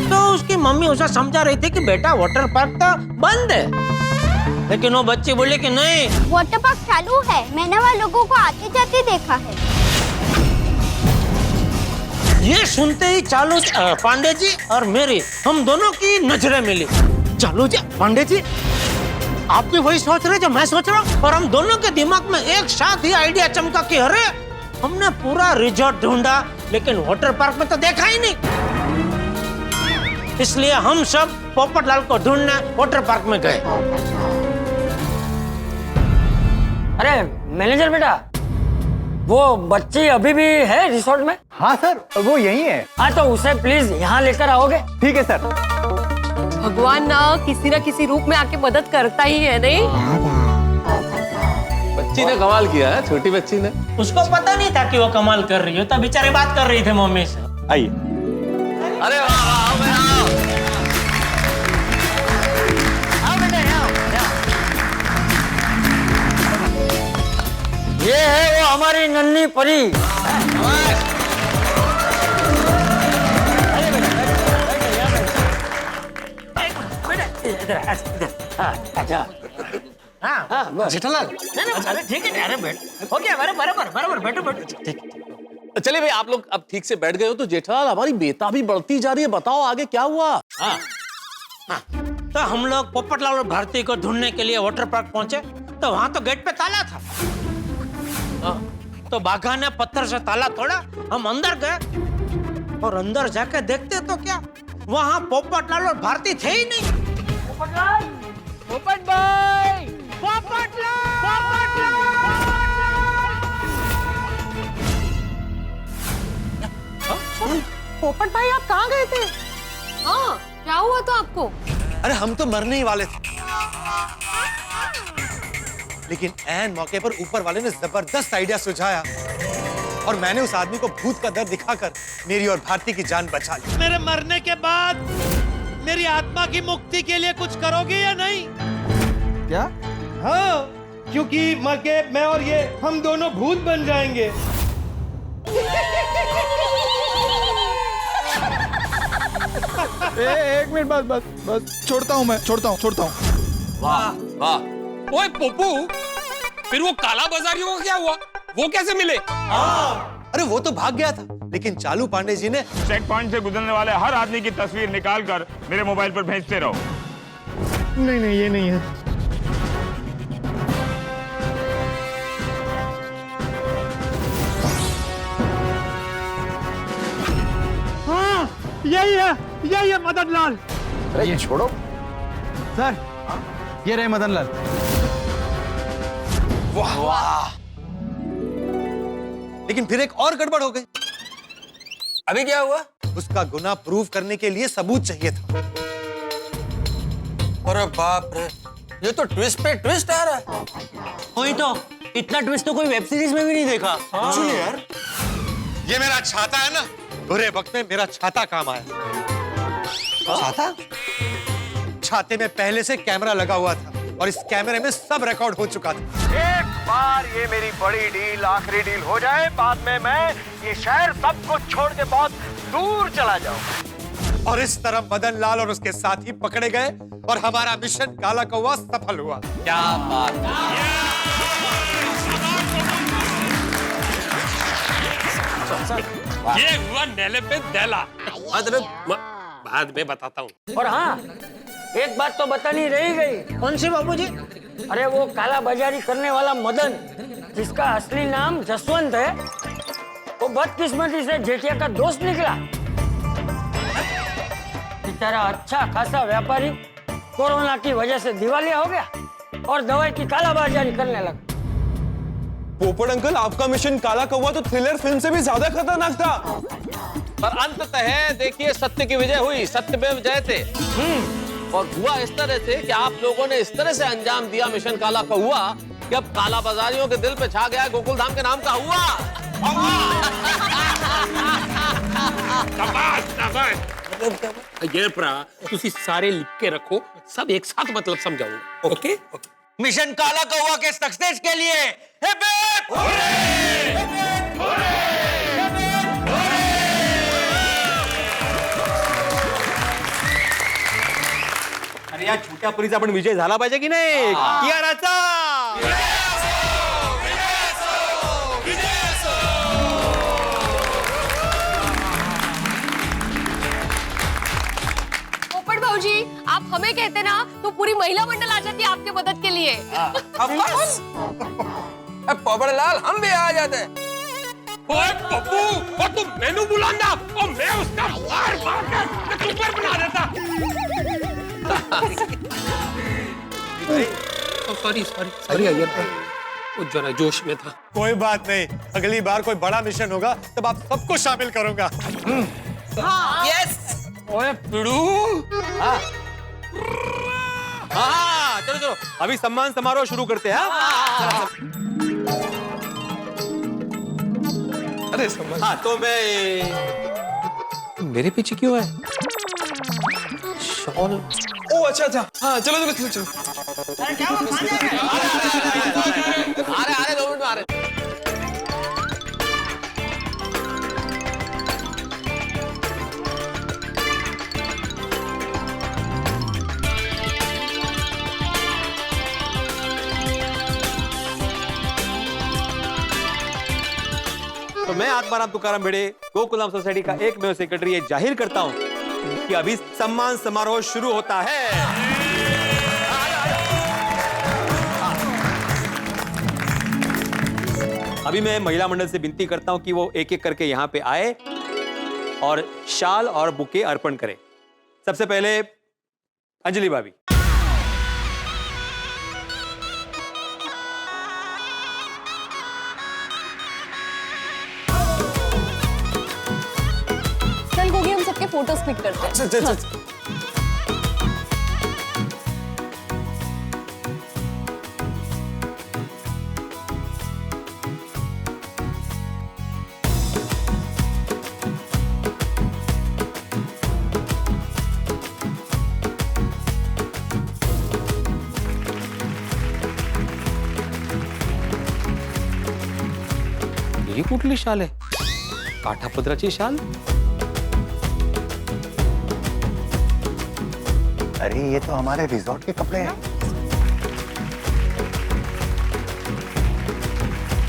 तो उसकी मम्मी उसे समझा रही थी कि बेटा वाटर पार्क तो बंद है, लेकिन वो बच्ची बोली कि नहीं, वाटर पार्क चालू है, मैंने वहाँ लोगों को आते जाते देखा है। ये सुनते ही चालू पांडे जी और मेरी हम दोनों की नजरें मिली। चालू जी, पांडे जी, आप भी वही सोच रहे जो मैं सोच रहा हूँ, और हम दोनों के दिमाग में एक साथ ही आइडिया चमका कि अरे हमने पूरा रिजॉर्ट ढूंढा लेकिन वाटर पार्क में तो देखा ही नहीं। इसलिए हम सब पोपटलाल को ढूंढने वाटर पार्क में गए। अरे मैनेजर बेटा, वो बच्ची अभी भी है रिसोर्ट में? हाँ सर, वो यही है। हाँ तो उसे प्लीज यहाँ लेकर आओगे? ठीक है सर। भगवान ना किसी रूप में आके मदद करता ही है, नहीं? बच्ची ने कमाल किया है, छोटी बच्ची ने। उसको पता नहीं था कि वो कमाल कर रही है, तो बेचारे बात कर रही थे मम्मी से। आइए। अरे आओ ये है वो हमारी नन्ही परी। जेठालाल, ठीक है, अरे बैठ, हो गया, बराबर, बैठो। चलिए भाई, आप लोग अब ठीक से बैठ गए हो तो जेठालाल, हमारी बेताबी बढ़ती जा रही है, बताओ आगे क्या हुआ? हाँ, तो हम लोग पोपटलाल और भारती को ढूंढने के लिए वाटर पार्क पहुंचे, तो वहां तो गेट पे ताला था। तो बाघा ने पत्थर से ताला तोड़ा, हम अंदर गए और अंदर जाके देखते तो क्या, वहां पोपटलाल और भारती थे ही नहीं। पोपट भाई, पोपट भाई, आप कहाँ गए थे? हाँ, क्या हुआ था आपको? अरे हम तो मरने ही वाले थे, लेकिन ऐन मौके पर ऊपर वाले ने जबरदस्त आइडिया सुझाया और मैंने उस आदमी को भूत का दर्द दिखाकर मेरी और भारती की जान बचा ली। मेरे मरने के बाद मेरी आत्मा की मुक्ति के लिए कुछ करोगे या नहीं? क्या? हाँ, क्योंकि मर के मैं और ये हम दोनों भूत बन जाएंगे। एक मिनट, बस छोड़ता हूँ। वाह वाह। ओए पप्पू, फिर वो काला बाजारियों का क्या हुआ? वो कैसे मिले? अरे वो तो भाग गया था, लेकिन चालू पांडे जी ने चेक पॉइंट से गुजरने वाले हर आदमी की तस्वीर निकाल कर मेरे मोबाइल पर भेजते रहो। नहीं, ये नहीं है। हाँ, यही है मदन लाल। अरे ये छोड़ो सर, ये रहे मदन लाल। वाह वाह। लेकिन फिर एक और गड़बड़ हो गई। अभी क्या हुआ? उसका गुनाह प्रूव करने के लिए सबूत चाहिए था। अरे बाप रे, ये तो ट्विस्ट पे ट्विस्ट आ रहा है। वही तो, इतना ट्विस्ट तो कोई वेब सीरीज में भी नहीं देखा। एक्चुअली यार, ये मेरा छाता है ना, बुरे वक्त में मेरा छाता काम आया। छाता? छाते में पहले से कैमरा लगा हुआ था और इस कैमरे में सब रिकॉर्ड हो चुका था। एक बार ये मेरी बड़ी डील, आखिरी डील हो जाए, बाद में मैं ये शहर सब कुछ छोड़ के बहुत दूर चला जाऊं। और इस तरह मदन लाल और उसके साथी पकड़े गए और हमारा मिशन काला कौवा सफल हुआ। क्या बात ये हुआ नेले पे दैला। बाद में बताता हूँ। और हाँ, एक बात तो बतानी रही गई। कौन सी बाबूजी? अरे वो काला बाजारी करने वाला मदन, जिसका असली नाम जसवंत है, वो बदकिस्मती से जेठिया का दोस्त निकला। बेचारा अच्छा खासा व्यापारी कोरोना की वजह से दिवालिया हो गया और दवाई की काला बाजारी करने लगा। पोपट अंकल, आपका मिशन काला कौवा तो थ्रिलर फिल्म से भी ज्यादा खतरनाक था। पर अंततः देखिए सत्य की विजय हुई, सत्यमेव जयते। और हुआ इस तरह से कि आप लोगों ने इस तरह से अंजाम दिया मिशन काला कौवा कि अब काला बाजारियों के दिल पे छा गया गोकुल धाम के नाम का हुआ। ये प्रा तुसी सारे लिख के रखो, सब एक साथ मतलब समझाऊंगा। ओके? मिशन काला कौवा के सक्सेस के लिए हिप हिप अरे या छोट्या परीचा आपण विजय झाला पाहिजे की नाही? कियाराचा पोपट भाऊजी, आप हमें कहते ना तो पूरी महिला मंडल आ जाती आपके मदद के लिए। पोपट लाल, हम भी आ जाते। ओए पप्पू, और तुम मेनू बुलाना और मैं उसका मार मार के सुपर बना देता। सॉरी अय्यर, वो जरा जोश में था। कोई बात नहीं, अगली बार कोई बड़ा मिशन होगा तब आप सबको शामिल करूंगा। यस। ओए पिड़ू। हाँ, चलो चलो, अभी सम्मान समारोह शुरू करते हैं। अरे सम्मान। हाँ, तो मैं मेरे पीछे क्यों है? शॉल। ओ अच्छा अच्छा, हाँ चलो चलो चलो चलो। आ रहे 2 मिनट में आ रहे। तो मैं आत्माराम तुकाराम भिड़े, गोकुलधाम सोसाइटी का एकमेव सेक्रेटरी, ये जाहिर करता हूं कि अभी सम्मान समारोह शुरू होता है। अभी मैं महिला मंडल से विनती करता हूं कि वो एक एक करके यहां पे आए और शाल और बुके अर्पण करें। सबसे पहले अंजलि भाभी। चल गोगी, हम सबके फोटोज क्लिक करते हैं। अच्छा। ही कुठली शाल आहे? काठापदराची शाल? अरे ये तो हमारे रिजॉर्ट के कपड़े हैं।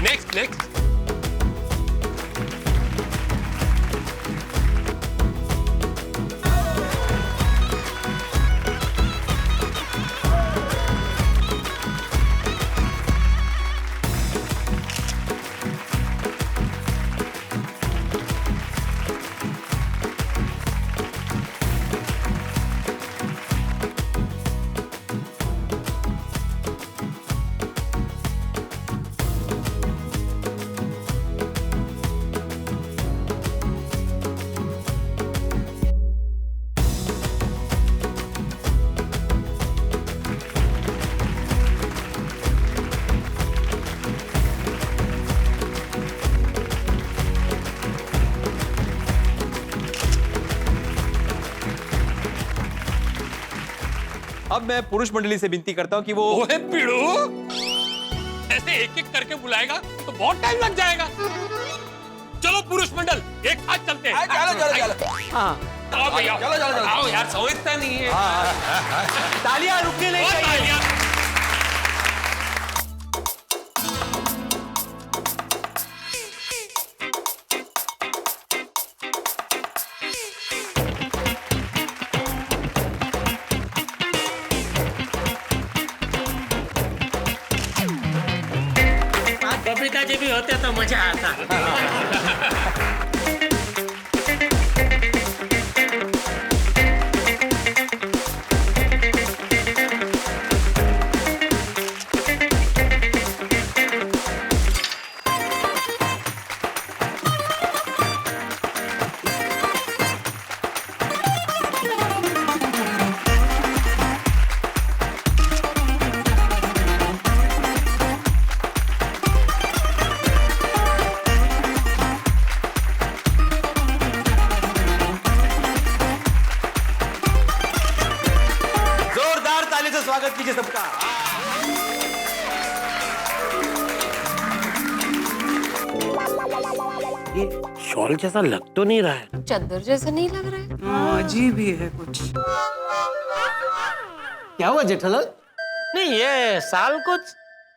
Next next. अब मैं पुरुष मंडली से विनती करता हूँ कि वो ओए पीड़ू, ऐसे एक एक करके बुलाएगा तो बहुत टाइम लग जाएगा। चलो पुरुष मंडल एक साथ चलते हैं। चलो। हाँ आओ भैया, चलो। आओ यार, समझता नहीं है। तालियां रुकने नहीं चाहिए। बबीता जी भी होते तो मजा आता। स्वागत कीजिए सबका। ये शॉल जैसा लग तो नहीं रहा है। चादर जैसा नहीं लग रहा है। अजीब ही है कुछ। क्या हुआ जेठालाल? नहीं, ये साल कुछ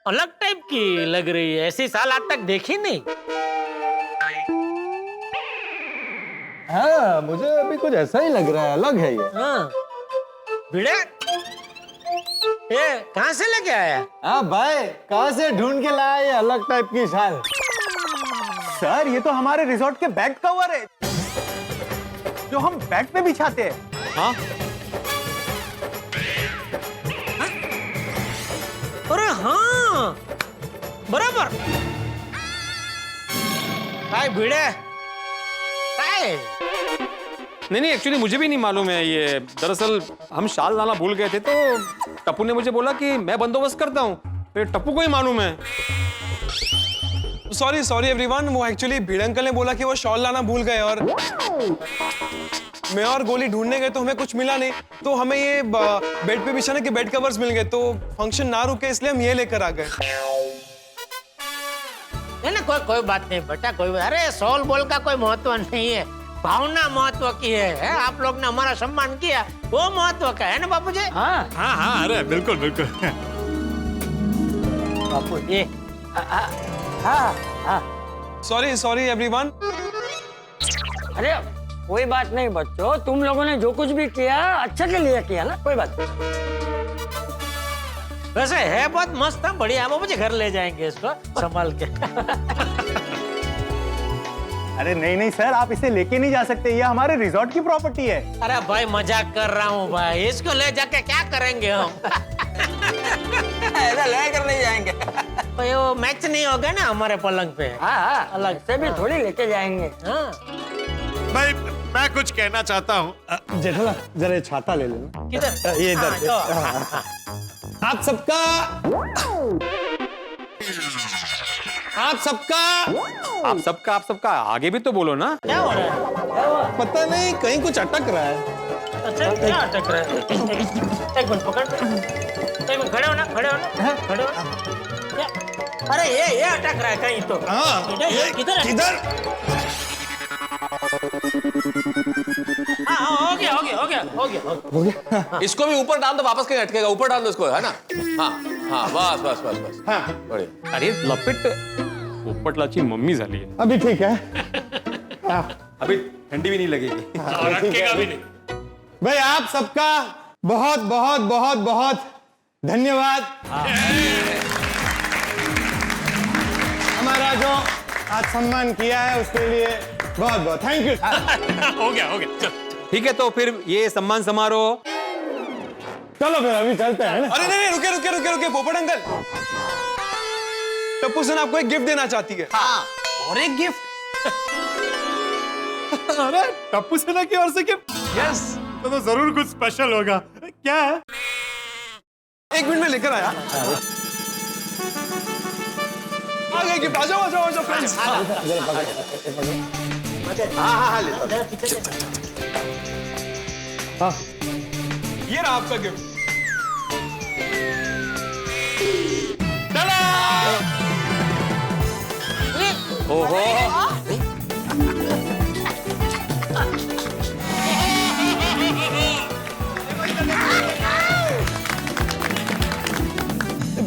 अलग टाइप की लग रही है। ऐसी साल आज तक देखी नहीं। हाँ, मुझे अभी कुछ ऐसा ही लग रहा है, अलग है ये। हाँ, भिड़े, ये कहाँ से लेके आया? हाँ भाई, कहाँ से ढूंढ के लाया ये अलग टाइप की शाल? सर, ये तो हमारे रिसोर्ट के बैक कवर है, जो हम बैक पे बिछाते हैं। हाँ? अरे हाँ, बराबर। काय भिड़े, काय? नहीं, एक्चुअली मुझे भी नहीं मालूम है ये। दरअसल हम शाल लाना भूल गए थे, तो टप्पू ने मुझे बोला कि मैं बंदोबस्त करता हूँ। फिर टप्पू को ही मालूम है। सॉरी एवरीवन, वो एक्चुअली भिड़ अंकल ने बोला कि वो शॉल लाना भूल गए और मैं और गोली ढूंढने गए तो हमें कुछ मिला नहीं, तो हमें ये बेड पे बिछाने के बेड कवर्स मिल गए, तो फंक्शन ना रुके इसलिए हम ये लेकर आ गए। नहीं ना, कोई बात नहीं बेटा, कोई। अरे शॉल बोल का कोई महत्व नहीं है, भावना महत्व की है। आप लोग ने हमारा सम्मान किया, वो महत्व का है ना बापूजी? हाँ हाँ हाँ, अरे बिल्कुल बिल्कुल। बापू ये हाँ हाँ। Sorry everyone. अरे कोई बात नहीं बच्चों, तुम लोगों ने जो कुछ भी किया अच्छा के लिए किया ना, कोई बात नहीं। वैसे है बहुत मस्त है, बढ़िया। बापूजी घर ले जाएंगे इसको संभाल के। अरे नहीं सर, आप इसे लेके नहीं जा सकते, ये हमारे रिसोर्ट की प्रॉपर्टी है। अरे भाई मजाक कर रहा हूँ भाई, इसको ले जाके क्या करेंगे हम? ऐसा लेकर नहीं जाएंगे। तो वो मैच नहीं होगा ना हमारे पलंग पे। हाँ, अलग से भी थोड़ी लेके जाएंगे। हाँ भाई, मैं कुछ कहना चाहता हूँ। जेठालाल, जरा छाता ले लेना। किधर? ये इधर। आप सबका आगे भी तो बोलो ना। क्या हो रहा है? पता नहीं, कहीं कुछ अटक रहा है। अच्छा, क्या अटक रहा है? एक मिनट पकड़, एक मिनट खड़े हो ना। क्या? अरे ये अटक रहा है कहीं तो। हाँ, किधर है? किधर? हाँ, हो गया। इसको भी ऊपर डाल दो, वापस कहीं अटकेगा। ऊपर डाल दो इसको, है ना? हाँ, बस। हाँ, बढ़िया। अरे लपेट, पोपटलालची मम्मी झाली है। अभी ठीक है। अभी ठंडी भी नहीं लगेगी। और अटकेगा भी नहीं। भाई, आप सबका बहुत बहुत बहुत बहुत धन्यवाद। हमारा जो आज सम्मान किया है उसके लिए बहुत बहुत थैंक यू। हो गया चल। ठीक है, तो फिर ये सम्मान समारोह। चलो फिर अभी चलते हैं ना। अरे नहीं, रुके पोपट अंकल, टप्पू सेन आपको एक गिफ्ट देना चाहती है। हाँ, और एक गिफ्ट? अरे टप्पू सेना की ओर से गिफ्ट? यस, तो जरूर कुछ स्पेशल होगा। क्या है? 1 मिनट में लेकर आया। आ गए गिफ्ट। आ जाओ फ्रेंड्स। हाँ, ये रहा आपका गिफ्ट। ओहो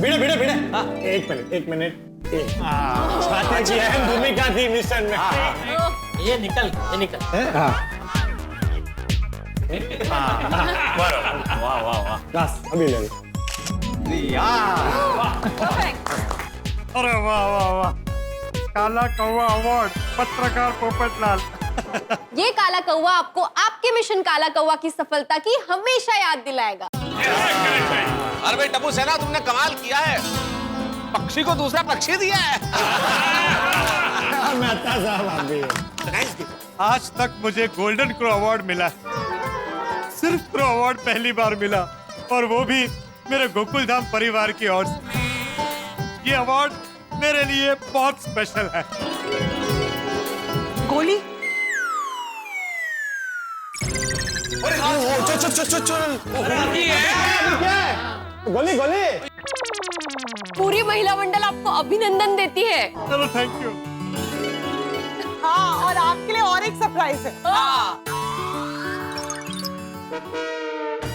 भिड़े भिड़े भिड़े। एक मिनट छाते की अहम भूमिका थी मिशन में। ये निकल वाह वाह वाह बस अभी ले अरे वाह वाह वाह काला कौवा अवार्ड पत्रकार पोपटलाल। ये काला कौवा आपको आपके मिशन काला कौवा की सफलता की हमेशा याद दिलाएगा। अरे भाई टप्पू सेना, तुमने कमाल किया है, पक्षी को दूसरा पक्षी दिया है। मेहता साहब आप भी। आज तक मुझे गोल्डन क्रो अवार्ड मिला, सिर्फ क्रो अवार्ड पहली बार मिला, और वो भी मेरे गोकुल धाम परिवार की ओर से। ये अवार्ड मेरे लिए बहुत स्पेशल है। गोली गोली गोली। पूरी महिला मंडल आपको अभिनंदन देती है। चलो थैंक यू। हाँ, और आपके लिए और एक सरप्राइज है।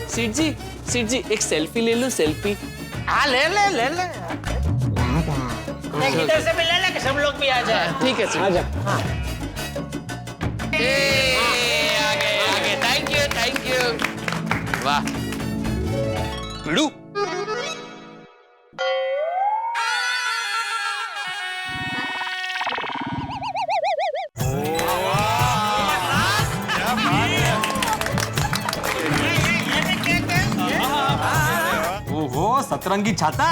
सीट जी एक सेल्फी ले लो, सेल्फी। हाँ ले इधर से भी ले ले कि सब लोग भी आ जाए। ठीक है सीट। आजा। आगे थैंक यू। वाह बिड़ू, ओहो सतरंगी छाता।